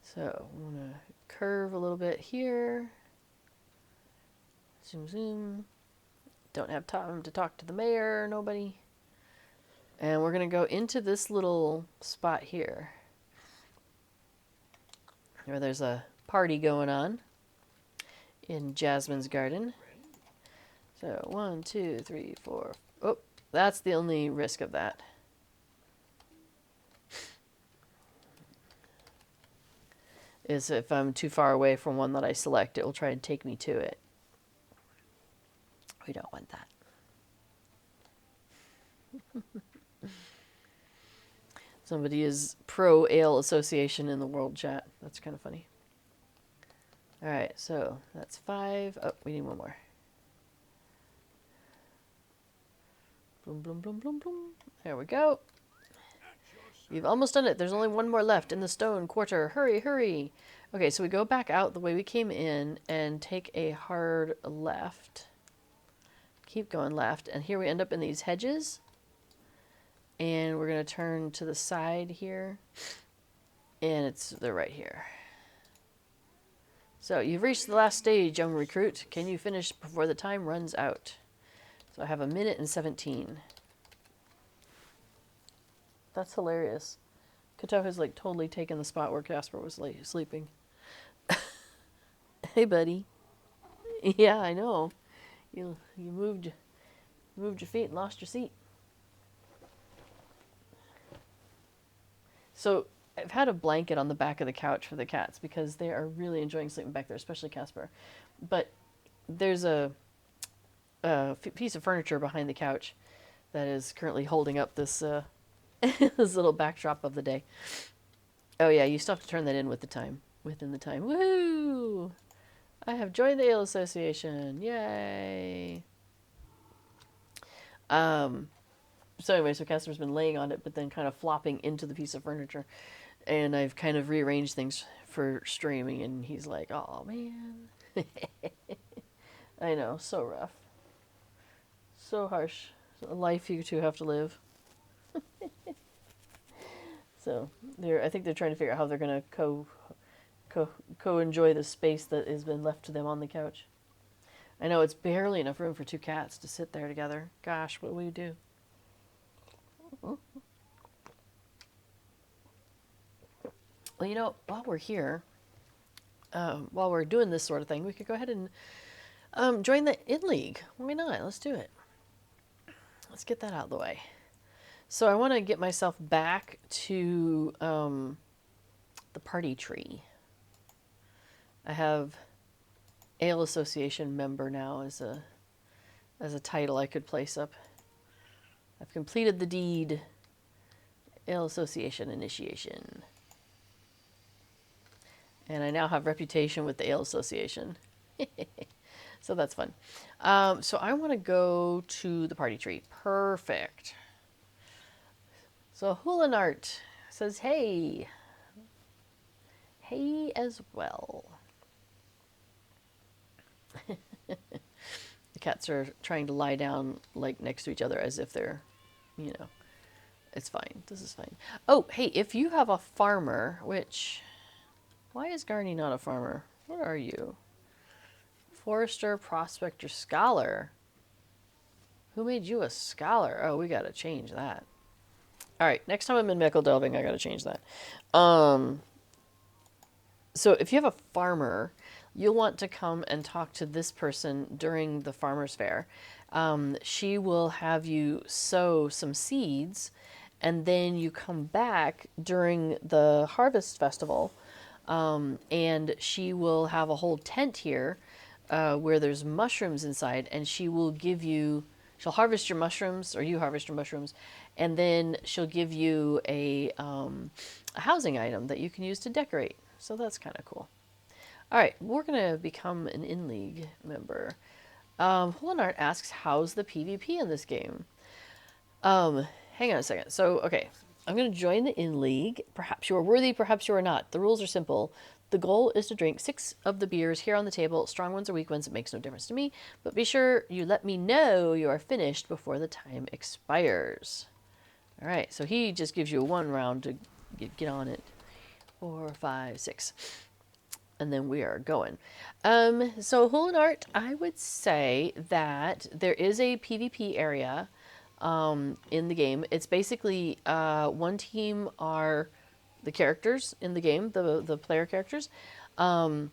So I'm going to curve a little bit here. Zoom, zoom. Don't have time to talk to the mayor, nobody. And we're going to go into this little spot here, where there's a party going on in Jasmine's Garden. So 1, 2, 3, 4. Oh, that's the only risk of that. Is if I'm too far away from one that I select, it will try and take me to it. We don't want that. Somebody is pro Ale Association in the world chat. That's kind of funny. All right, so that's 5. Oh, we need one more. Bloom, bloom, bloom, bloom, bloom. There we go. You've almost done it. There's only one more left in the stone quarter. Hurry, hurry. Okay, so we go back out the way we came in and take a hard left. Keep going left. And here we end up in these hedges. And we're going to turn to the side here. And they're right here. So you've reached the last stage, young recruit. Can you finish before the time runs out? So I have 1 minute and 17. That's hilarious. Kato has like totally taken the spot where Casper was like sleeping. Hey, buddy. Yeah, I know. You moved your feet and lost your seat. So I've had a blanket on the back of the couch for the cats because they are really enjoying sleeping back there, especially Casper. But there's a piece of furniture behind the couch that is currently holding up this this little backdrop of the day. Oh yeah, you still have to turn that in with the time. Within the time. Woohoo! I have joined the Ale Association. Yay! So anyway, so Casper's been laying on it, but then kind of flopping into the piece of furniture. And I've kind of rearranged things for streaming, and he's like, oh man. I know, so rough. So harsh. A life you two have to live. So I think they're trying to figure out how they're going to co-enjoy the space that has been left to them on the couch. I know it's barely enough room for 2 cats to sit there together. Gosh, what do we do? Well, you know, while we're here, while we're doing this sort of thing, we could go ahead and join the In-League. Why not? Let's do it. Let's get that out of the way. So I want to get myself back to the party tree. I have Ale Association member now as a title I could place up. I've completed the deed. Ale Association initiation. And I now have reputation with the Ale Association. So that's fun. So I want to go to the party tree. Perfect. So Hulinart says, hey. Hey as well. The cats are trying to lie down like next to each other as if they're, you know, it's fine. This is fine. Oh, hey, if you have a farmer, which, why is Garney not a farmer? What are you? Forester, prospector, scholar. Who made you a scholar? Oh, we gotta change that. All right, next time I'm in Meckle Delving, I gotta change that. So if you have a farmer, you'll want to come and talk to this person during the Farmers Fair. She will have you sow some seeds, and then you come back during the Harvest Festival, and she will have a whole tent here where there's mushrooms inside, and she will give you, she'll harvest your mushrooms, or you harvest your mushrooms, and then she'll give you a housing item that you can use to decorate. So that's kind of cool. All right, we're going to become an in-league member. Hulinart asks, how's the PvP in this game? Hang on a second. So, okay, I'm going to join the in-league. Perhaps you are worthy, perhaps you are not. The rules are simple. The goal is to drink 6 of the beers here on the table. Strong ones or weak ones, it makes no difference to me. But be sure you let me know you are finished before the time expires. All right, so he just gives you a 1 round to get on it. 4, 5, 6. And then we are going. So Hulinart, I would say that there is a PvP area in the game. It's basically one team are the characters in the game, the player characters, and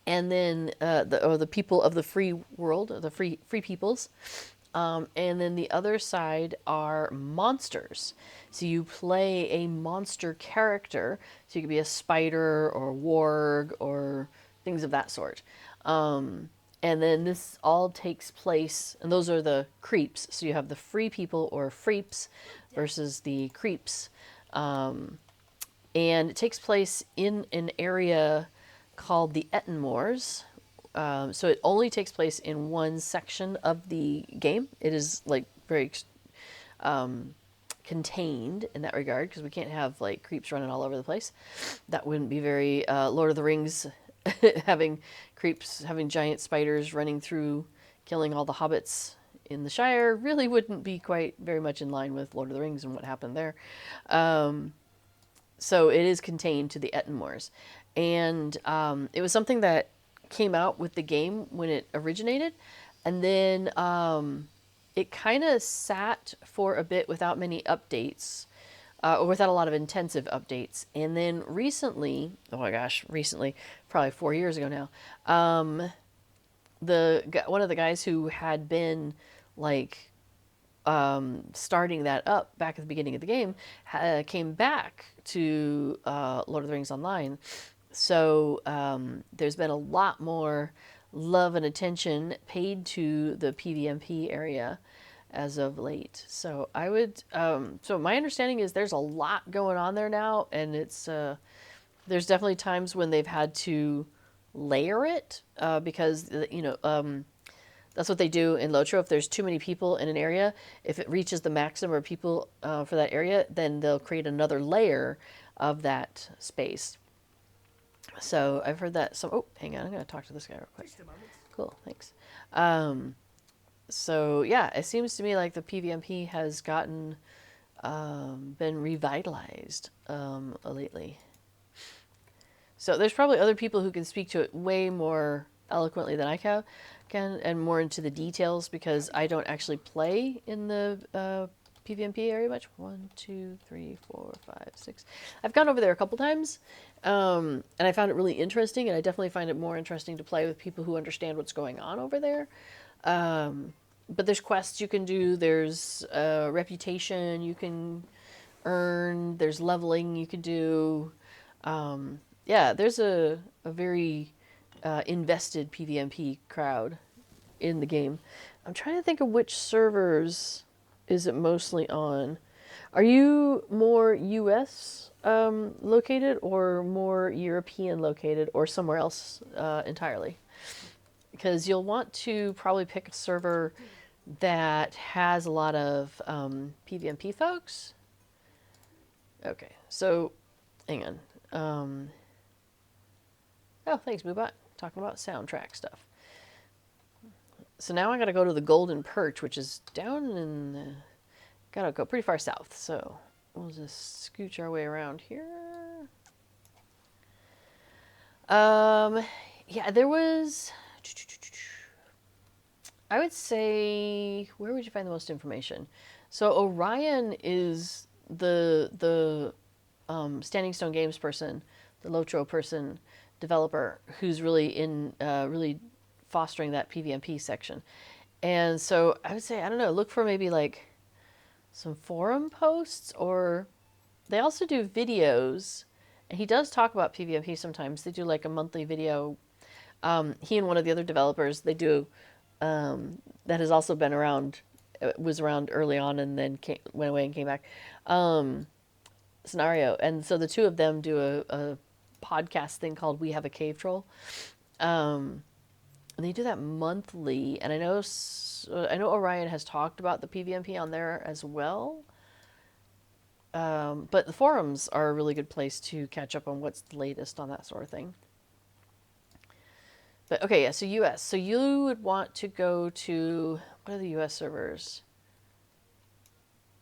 then the people of the free world, the free peoples. And then the other side are monsters. So you play a monster character. So you could be a spider or a warg or things of that sort. And then this all takes place, and those are the creeps. So you have the free people or freeps versus the creeps. And it takes place in an area called the Ettenmoors. So it only takes place in one section of the game. It is like very contained in that regard because we can't have like creeps running all over the place. That wouldn't be very Lord of the Rings, having creeps, having giant spiders running through, killing all the hobbits in the Shire really wouldn't be quite very much in line with Lord of the Rings and what happened there. So it is contained to the Ettenmoors. And it was something that came out with the game when it originated, and then it kind of sat for a bit without many updates, or without a lot of intensive updates. And then recently, oh my gosh, recently, probably 4 years ago now, one of the guys who had been like starting that up back at the beginning of the game came back to Lord of the Rings Online. So there's been a lot more love and attention paid to the PvMP area as of late. So I would, so my understanding is there's a lot going on there now, and it's, there's definitely times when they've had to layer it because, you know, that's what they do in Lotro. If there's too many people in an area, if it reaches the maximum of people for that area, then they'll create another layer of that space. So I've heard that. So, oh, hang on. I'm going to talk to this guy real quick. Cool, thanks. So, yeah, it seems to me like the PvMP has gotten, been revitalized lately. So there's probably other people who can speak to it way more eloquently than I can and more into the details because I don't actually play in the PvMP area much. 1, 2, 3, 4, 5, 6. I've gone over there a couple times, and I found it really interesting, and I definitely find it more interesting to play with people who understand what's going on over there. But there's quests you can do, there's reputation you can earn, there's leveling you can do. Yeah, there's a very invested PvMP crowd in the game. I'm trying to think of which servers is it mostly on. Are you more U.S. Located or more European located or somewhere else entirely? Because you'll want to probably pick a server that has a lot of PvMP folks. Okay, so hang on. Oh, thanks, Boobot. Talking about soundtrack stuff. So now I gotta go to the Golden Perch, which is down in the... Gotta go pretty far south, so we'll just scooch our way around here. Yeah, there was... I would say, where would you find the most information? So Orion is the Standing Stone Games person, the Lotro person, developer, who's really really fostering that PvMP section. And so I would say, I don't know, look for maybe like some forum posts, or they also do videos. And he does talk about PvMP sometimes. They do like a monthly video. He and one of the other developers, they do, that has also been around, was around early on and then went away and came back. Scenario. And so the two of them do a podcast thing called We Have a Cave Troll. And they do that monthly. And I know Orion has talked about the PvMP on there as well. But the forums are a really good place to catch up on what's the latest on that sort of thing. But okay, yeah, so US. So you would want to go to, what are the US servers?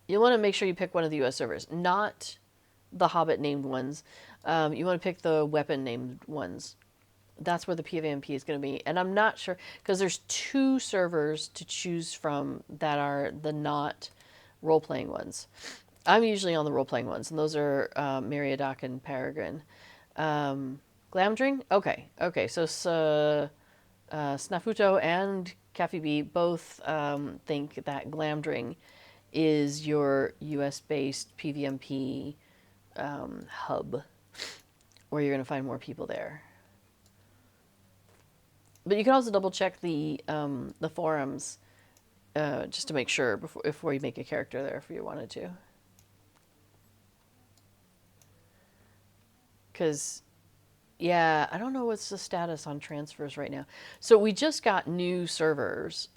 You want to make sure you pick one of the US servers, not the Hobbit named ones. You want to pick the weapon named ones. That's where the PvMP is going to be. And I'm not sure, because there's 2 servers to choose from that are the not role-playing ones. I'm usually on the role-playing ones, and those are Meriadoc and Peregrine. Glamdring? Okay. So Snafuto and Cafe B both think that Glamdring is your US-based PvMP hub, where you're going to find more people there. But you can also double-check the forums just to make sure before you make a character there if you wanted to. Because... yeah, I don't know what's the status on transfers right now. So we just got new servers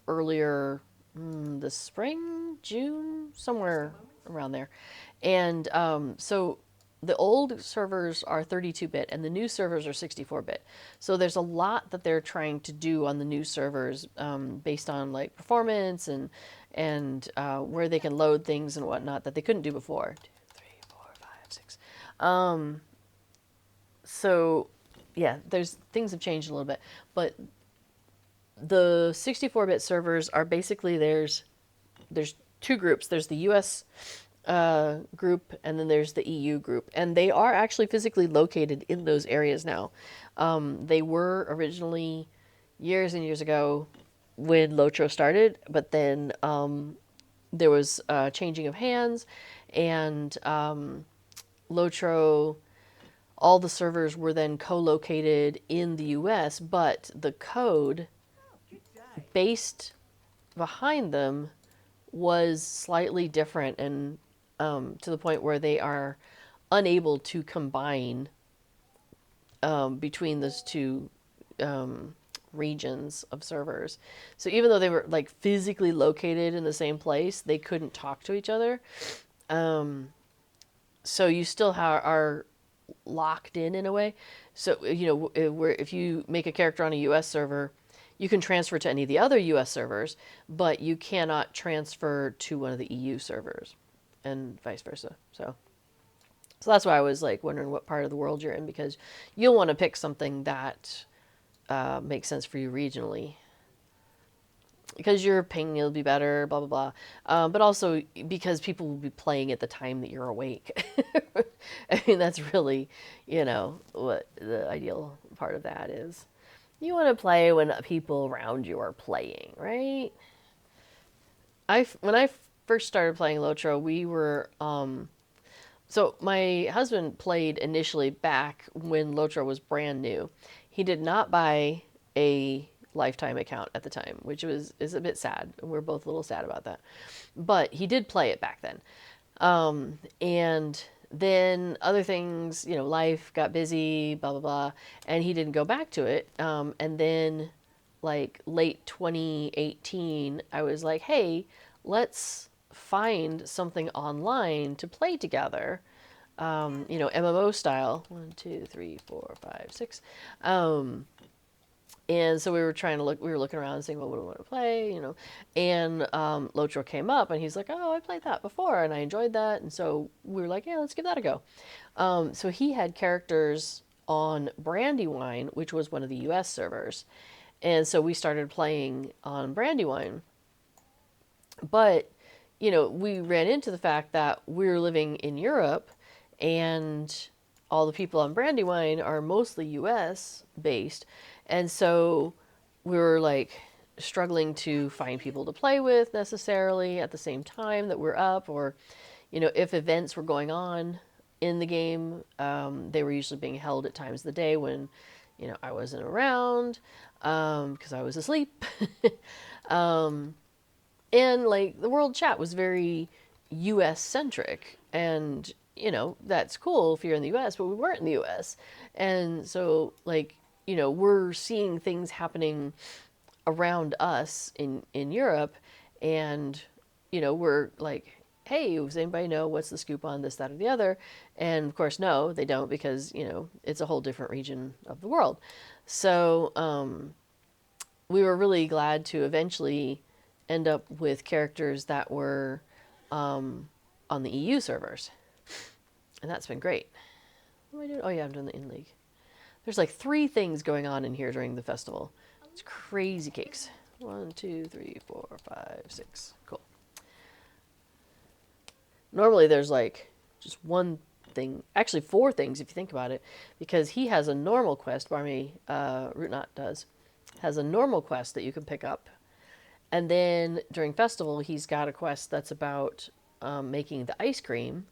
earlier this spring, June, somewhere around there. And so the old servers are 32-bit and the new servers are 64-bit. So there's a lot that they're trying to do on the new servers based on like performance and where they can load things and whatnot that they couldn't do before. 2, 3, 4, 5, 6. So, yeah, things have changed a little bit, but the 64-bit servers are basically there's 2 groups. There's the US group, and then there's the EU group, and they are actually physically located in those areas now. They were originally years and years ago when Lotro started, but then there was changing of hands, and Lotro... all the servers were then co-located in the US, but the code based behind them was slightly different, and to the point where they are unable to combine between those 2 regions of servers. So even though they were like physically located in the same place, they couldn't talk to each other. So you still are locked in a way. So, you know, where if you make a character on a US server, you can transfer to any of the other US servers, but you cannot transfer to one of the EU servers, and vice versa. So that's why I was like wondering what part of the world you're in, because you'll want to pick something that makes sense for you regionally, because your ping will be better, blah, blah, blah. But also because people will be playing at the time that you're awake. I mean, that's really, you know, what the ideal part of that is. You want to play when people around you are playing, right? When I first started playing Lotro, we were... so my husband played initially back when Lotro was brand new. He did not buy a lifetime account at the time, which is a bit sad. We're both a little sad about that. But he did play it back then. And then other things, you know, life got busy, blah, blah, blah, and he didn't go back to it. And then, like, late 2018, I was like, hey, let's find something online to play together, you know, MMO style. 1, 2, 3, 4, 5, 6. And so we were looking around and saying, well, what do we want to play, you know? And Lotro came up and he's like, oh, I played that before and I enjoyed that. And so we were like, yeah, let's give that a go. So he had characters on Brandywine, which was one of the US servers. And so we started playing on Brandywine. But, you know, we ran into the fact that we're living in Europe and all the people on Brandywine are mostly US based. And so we were like struggling to find people to play with necessarily at the same time that we're up, or, you know, if events were going on in the game, they were usually being held at times of the day when, you know, I wasn't around because I was asleep. And like the world chat was very US centric, and you know, that's cool if you're in the US, but we weren't in the US. And so like, you know, we're seeing things happening around us in Europe, and you know, we're like, hey, does anybody know what's the scoop on this, that, or the other? And of course, no, they don't, because you know, it's a whole different region of the world. So we were really glad to eventually end up with characters that were on the EU servers. And that's been great. What am I doing? Oh yeah, I'm doing the in-league. There's like 3 things going on in here during the festival. It's crazy cakes. 1, 2, 3, 4, 5, 6. Cool. Normally there's like just one thing, actually 4 things if you think about it, because he has a normal quest, Barmy Rootnot does, has a normal quest that you can pick up. And then during festival, he's got a quest that's about making the ice cream.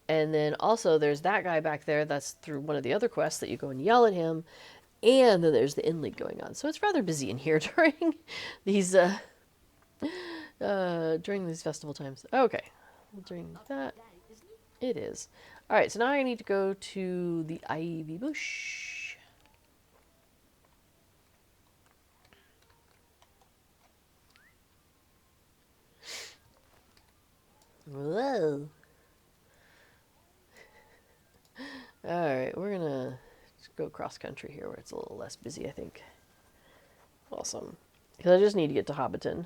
And then also there's that guy back there that's through one of the other quests that you go and yell at him. And then there's the in-league going on. So it's rather busy in here during these festival times. Okay, during that, it is. All right, so now I need to go to the ivy bush. Whoa. All right, we're gonna go cross country here where it's a little less busy, I think. Awesome. Because I just need to get to Hobbiton.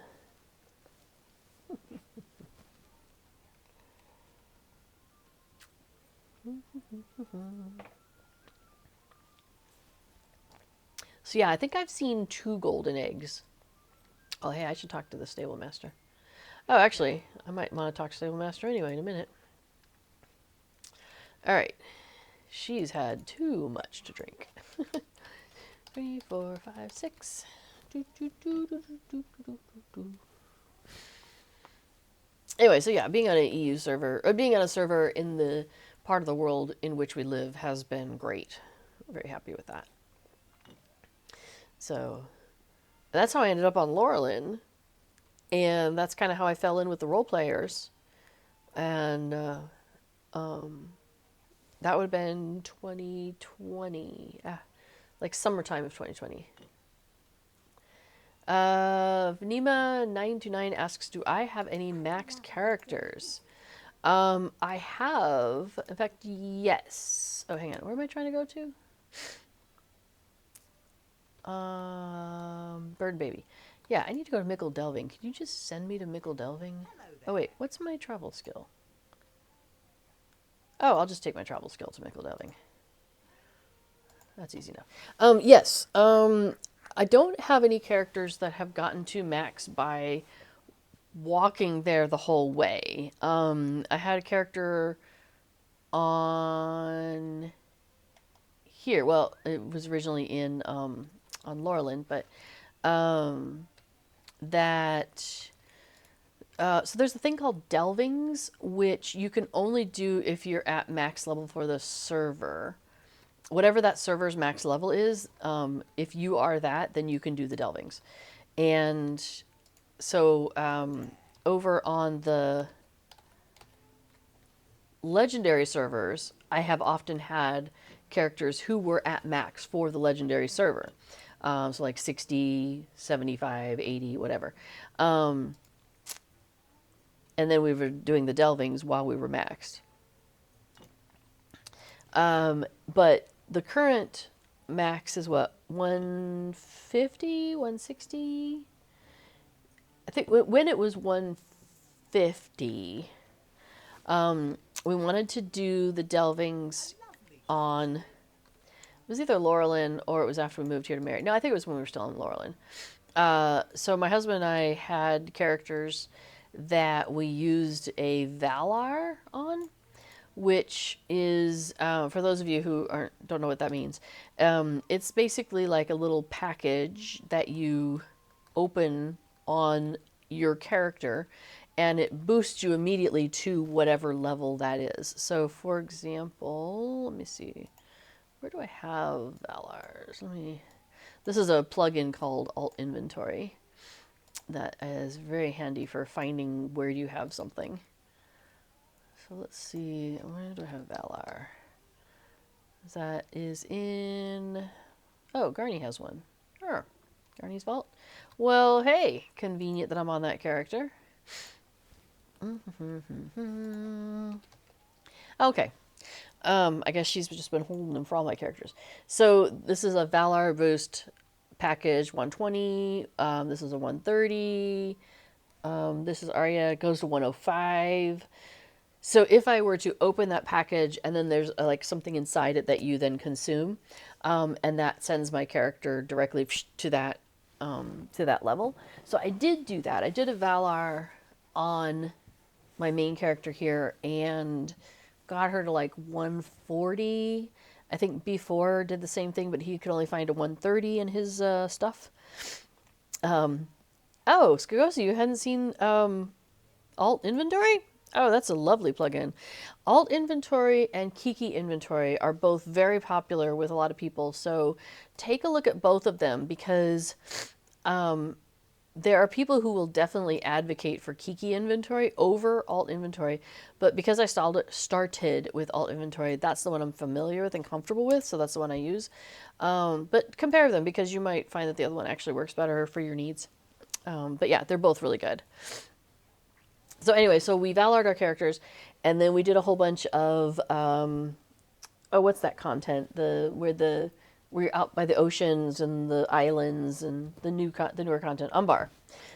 So yeah, I think I've seen 2 golden eggs. Oh hey, I should talk to the stable master. Oh, actually, I might want to talk to stable master anyway in a minute. All right. She's had too much to drink. 3, 4, 5, 6. Anyway, so yeah, being on an EU server, or being on a server in the part of the world in which we live has been great. I'm very happy with that. So that's how I ended up on Laurelin, and that's kind of how I fell in with the role players. And that would have been 2020, like summertime of 2020. Vanima929 asks, do I have any maxed characters? I have, in fact, yes. Oh, hang on, where am I trying to go to? Bird Baby. Yeah, I need to go to Mickle Delving. Could you just send me to Mickle Delving? Oh wait, what's my travel skill? Oh, I'll just take my travel skill to Mickle Delving. That's easy enough. Yes. I don't have any characters that have gotten to max by walking there the whole way. I had a character on here. Well, it was originally in on Laurelin, but that. So there's a thing called delvings, which you can only do if you're at max level for the server. whatever that server's max level is, if you are that, then you can do the delvings. And so over on the legendary servers, I have often had characters who were at max for the legendary server. So like 60, 75, 80, whatever. And then we were doing the delvings while we were maxed. But the current max is what, 150, 160? I think when it was 150, we wanted to do the delvings on, it was either Laurelin or it was after we moved here to Mary. No, I think it was when we were still in Laurelin. So my husband and I had characters that we used a Valar on, which is, for those of you who don't know what that means, it's basically like a little package that you open on your character, and it boosts you immediately to whatever level that is. So, for example, let me see. Where do I have Valars? This is a plugin called Alt Inventory that is very handy for finding where you have something. So let's see, where do I have Valar? That is in, oh, Garny has one. Oh, Garny's Vault. Well, hey, convenient that I'm on that character. Okay. I guess she's just been holding them for all my characters. So this is a Valar boost package 120. This is a 130. This is Arya. It goes to 105. So if I were to open that package and then there's like something inside it that you then consume, and that sends my character directly to that level. So I did do that. I did a Valar on my main character here and got her to like 140. I think B4 did the same thing, but he could only find a 130 in his stuff. Oh, Skagosi, you hadn't seen Alt Inventory? Oh, that's a lovely plugin. Alt Inventory and Kiki Inventory are both very popular with a lot of people, so take a look at both of them because there are people who will definitely advocate for Kiki Inventory over Alt Inventory, but because I started with Alt Inventory, that's the one I'm familiar with and comfortable with, so that's the one I use. But compare them because you might find that the other one actually works better for your needs. But yeah, they're both really good. So anyway, so we Valared our characters, and then we did a whole bunch of, what's that content? We're out by the oceans and the islands and the newer content, Umbar.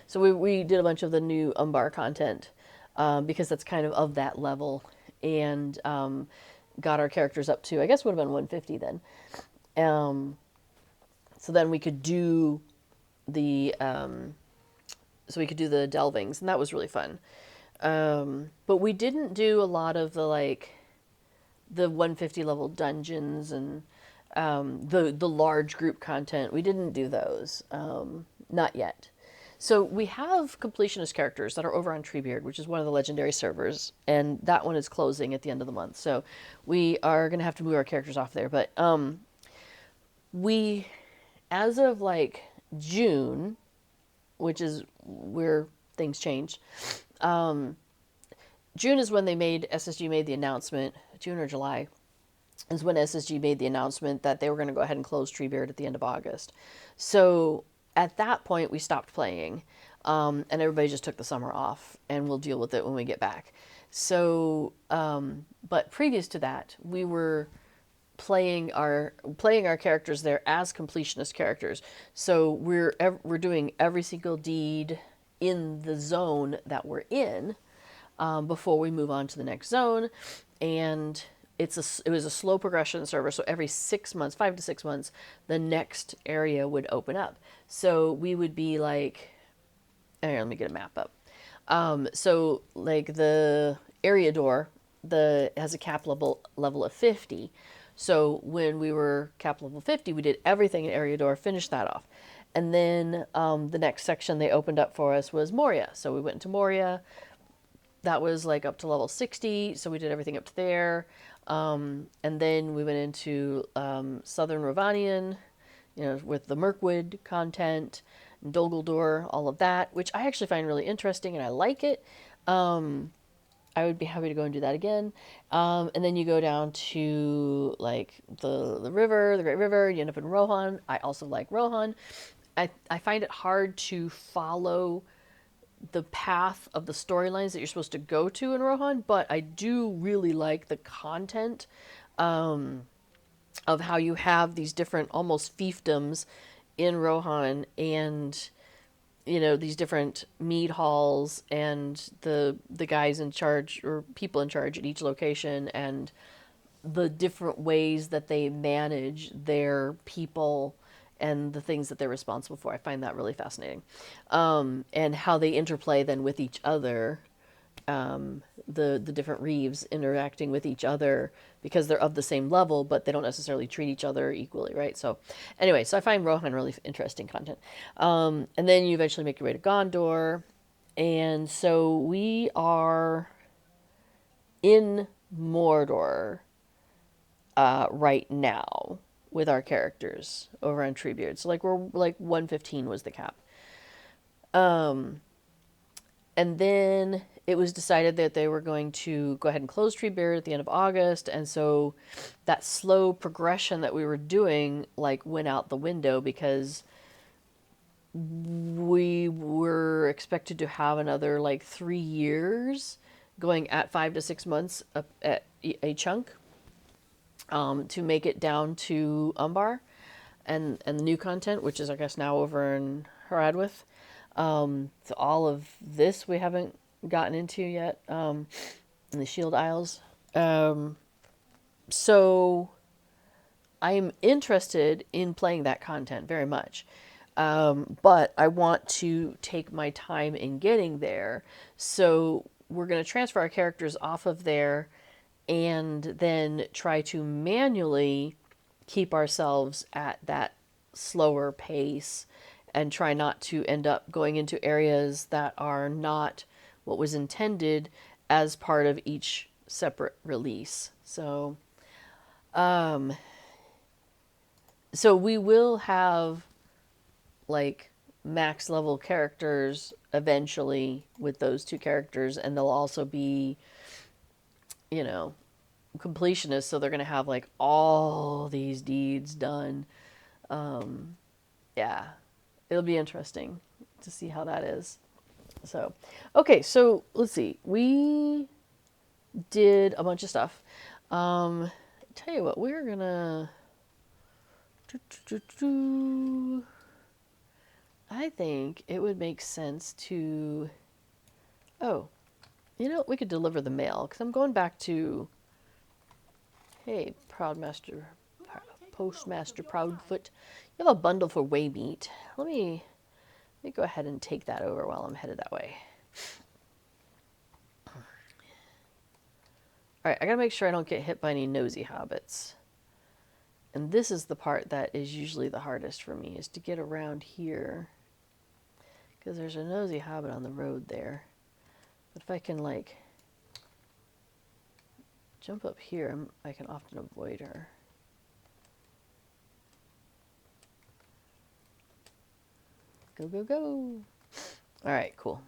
So we did a bunch of the new Umbar content because that's kind of that level, and got our characters up to, I guess would have been 150 then. So then we could do the delvings, and that was really fun. But we didn't do a lot of the 150 level dungeons and the large group content. We didn't do those, not yet. So we have completionist characters that are over on Treebeard, which is one of the legendary servers, and that one is closing at the end of the month. So we are going to have to move our characters off there. But we, as of like June, which is where things changed, June is when SSG made the announcement, June or July, is when SSG made the announcement that they were going to go ahead and close Treebeard at the end of August. So at that point, we stopped playing, and everybody just took the summer off, and we'll deal with it when we get back. So, but previous to that, we were playing our characters there as completionist characters. So we're doing every single deed in the zone that we're in before we move on to the next zone, and it was a slow progression server, so every 6 months, 5 to 6 months, the next area would open up. So we would be like, here, let me get a map up. So like the area door, has a cap level of 50. So when we were cap level 50, we did everything in area door, finished that off. And then the next section they opened up for us was Moria. So we went to Moria. That was like up to level 60, so we did everything up to there. And then we went into Southern Rovanian, with the Mirkwood content, Dol Guldur, all of that, which I actually find really interesting and I like it. I would be happy to go and do that again. And then you go down to like the river, the Great River. You end up in Rohan. I also like Rohan. I find it hard to follow the path of the storylines that you're supposed to go to in Rohan, but I do really like the content of how you have these different almost fiefdoms in Rohan, and these different mead halls and the guys in charge or people in charge at each location, and the different ways that they manage their people and the things that they're responsible for. I find that really fascinating. And how they interplay then with each other, the different reeves interacting with each other because they're of the same level, but they don't necessarily treat each other equally, right? So anyway, so I find Rohan really interesting content. And then you eventually make your way to Gondor. And so we are in Mordor right now with our characters over on Treebeard. So like we're like 115 was the cap. And then it was decided that they were going to go ahead and close Treebeard at the end of August, and so that slow progression that we were doing like went out the window because we were expected to have another like 3 years going at 5 to 6 months at a chunk to make it down to Umbar and the new content, which is I guess now over in Haradwith. So all of this we haven't gotten into yet, in the Shield Isles. So I am interested in playing that content very much. But I want to take my time in getting there. So we're going to transfer our characters off of there and then try to manually keep ourselves at that slower pace and try not to end up going into areas that are not what was intended as part of each separate release. So we will have like max level characters eventually with those two characters, and they'll also be, completionists, so they're going to have like all these deeds done. Yeah, it'll be interesting to see how that is. So, okay, so let's see. We did a bunch of stuff. Tell you what, we're gonna. I think it would make sense to. Oh, we could deliver the mail because I'm going back to. Hey, Postmaster Proudfoot, you have a bundle for Waymeat. Let me go ahead and take that over while I'm headed that way. All right, I gotta make sure I don't get hit by any nosy hobbits. And this is the part that is usually the hardest for me, is to get around here. Because there's a nosy hobbit on the road there. But if I can, like, jump up here, I can often avoid her. Go, go, go. All right, cool.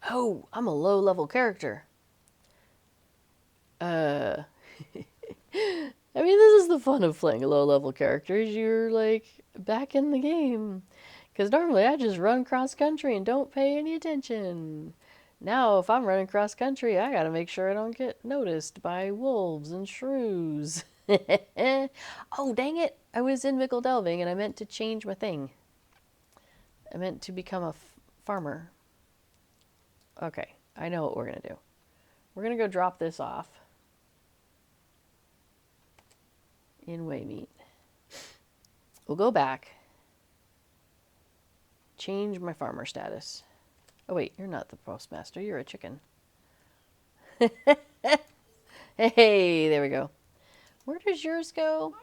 Oh, I'm a low-level character. I mean, this is the fun of playing a low-level character, is you're, like, back in the game. Because normally I just run cross-country and don't pay any attention. Now, if I'm running cross-country, I gotta make sure I don't get noticed by wolves and shrews. Oh, dang it. I was in Mickle Delving and I meant to change my thing. I meant to become a farmer. Okay, I know what we're gonna do. We're gonna go drop this off in Waymeat. We'll go back, change my farmer status. Oh wait, you're not the postmaster, you're a chicken. Hey, there we go. Where does yours go?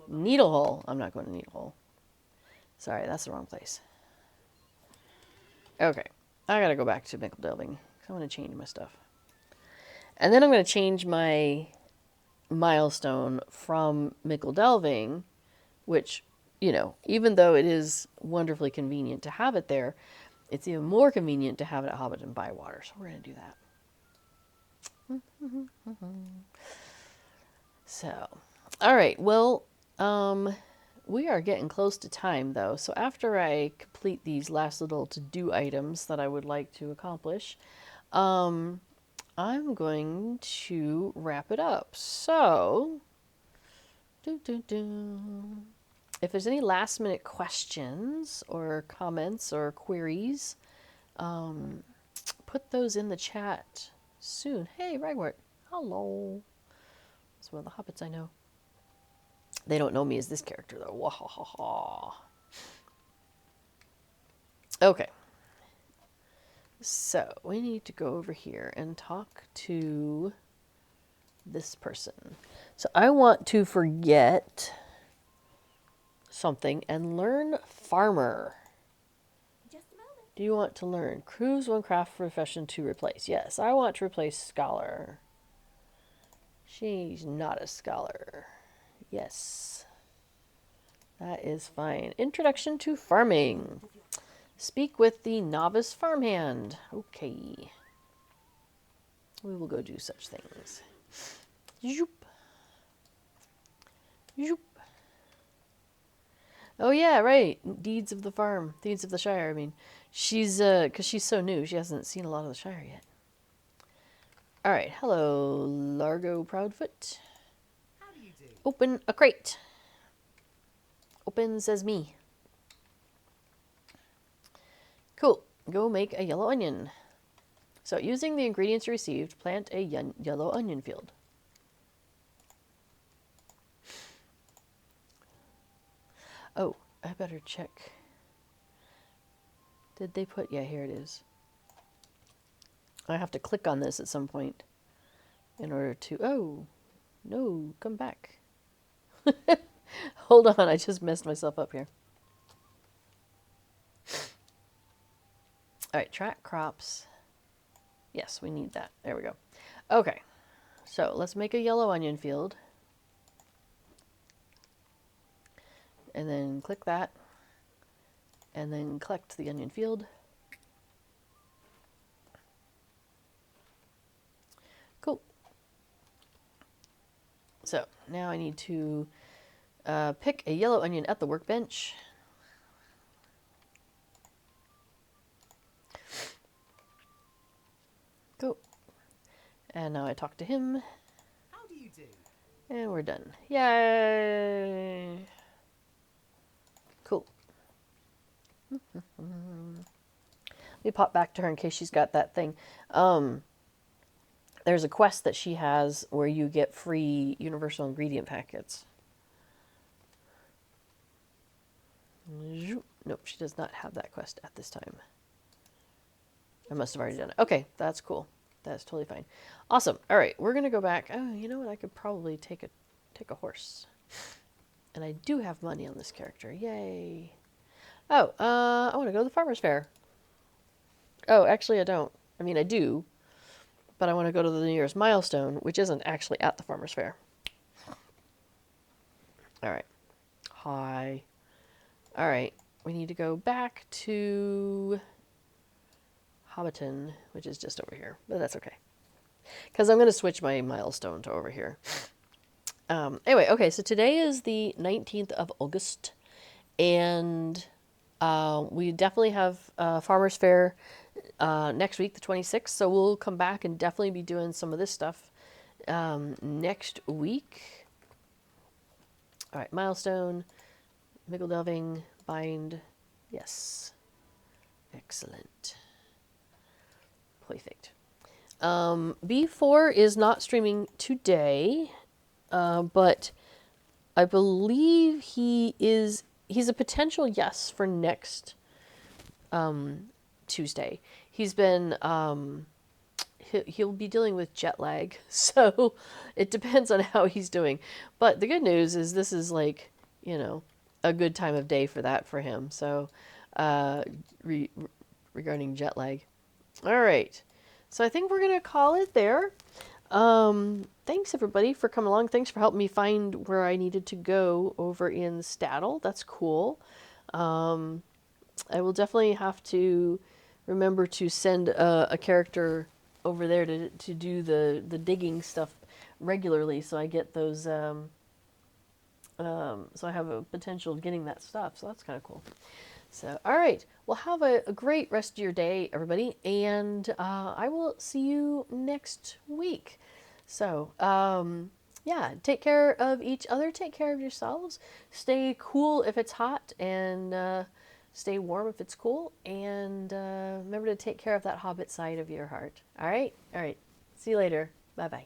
Needlehole. I'm not going to Needlehole. Sorry, that's the wrong place. Okay, I gotta go back to Mickle Delving because I'm gonna change my stuff. And then I'm gonna change my milestone from Mickle Delving, which, you know, even though it is wonderfully convenient to have it there, it's even more convenient to have it at Hobbiton-Bywater. So we're going to do that. So, all right. Well, we are getting close to time, though. So after I complete these last little to-do items that I would like to accomplish, I'm going to wrap it up. So, if there's any last minute questions or comments or queries, put those in the chat soon. Hey, Ragwort. Hello. It's one of the hobbits I know. They don't know me as this character, though. Wahahaha. Okay. So, we need to go over here and talk to this person. So, I want to forget something and learn farmer. Just a moment. Do you want to learn cruise one craft profession to replace? Yes, I want to replace scholar. She's not a scholar. Yes. That is fine. Introduction to farming. Speak with the novice farmhand. Okay. We will go do such things. Zoop. Zoop. Oh yeah, right. Deeds of the farm. Deeds of the Shire, I mean. She's, because she's so new, she hasn't seen a lot of the Shire yet. Alright, hello, Largo Proudfoot. How do you do? Open a crate. Open says me. Cool. Go make a yellow onion. So, using the ingredients you received, plant a yellow onion field. Oh, I better check. Did they put... Yeah, here it is. I have to click on this at some point in order to... Oh, no, come back. Hold on, I just messed myself up here. All right, track crops. Yes, we need that. There we go. Okay, so let's make a yellow onion field. And then click that. And then collect the onion field. Cool. So now I need to pick a yellow onion at the workbench. Go. And now I talk to him. How do you do? And we're done. Yay! Cool. Let me pop back to her in case she's got that thing. There's a quest that she has where you get free universal ingredient packets. Nope, she does not have that quest at this time. I must have already done it. Okay, that's cool. That's totally fine. Awesome. All right, we're gonna go back. Oh, you know what? I could probably take a horse. And I do have money on this character. Yay! Oh, I want to go to the Farmers Faire. Oh, actually, I don't. I mean, I do, but I want to go to the nearest milestone, which isn't actually at the Farmers Faire. All right. Hi. All right. We need to go back to Hobbiton, which is just over here, but that's okay. Because I'm going to switch my milestone to over here. Anyway, okay, so today is the 19th of August, and we definitely have Farmers Faire next week, the 26th, so we'll come back and definitely be doing some of this stuff next week. All right, milestone, Mickle Delving, bind, yes, excellent, perfect. B4 is not streaming today, but I believe he's a potential yes for next Tuesday. He's been he'll be dealing with jet lag, so it depends on how he's doing. But the good news is this is like, you know, a good time of day for that for him. So regarding jet lag. All right. So I think we're going to call it there. Thanks everybody for coming along. Thanks for helping me find where I needed to go over in Staddle. That's cool. I will definitely have to remember to send a character over there to do the digging stuff regularly, so I get those. So I have a potential of getting that stuff. So that's kind of cool. So all right, well have a great rest of your day, everybody, and I will see you next week. So yeah, take care of each other. Take care of yourselves. Stay cool if it's hot, and stay warm if it's cool. And remember to take care of that Hobbit side of your heart. All right? All right. See you later. Bye bye.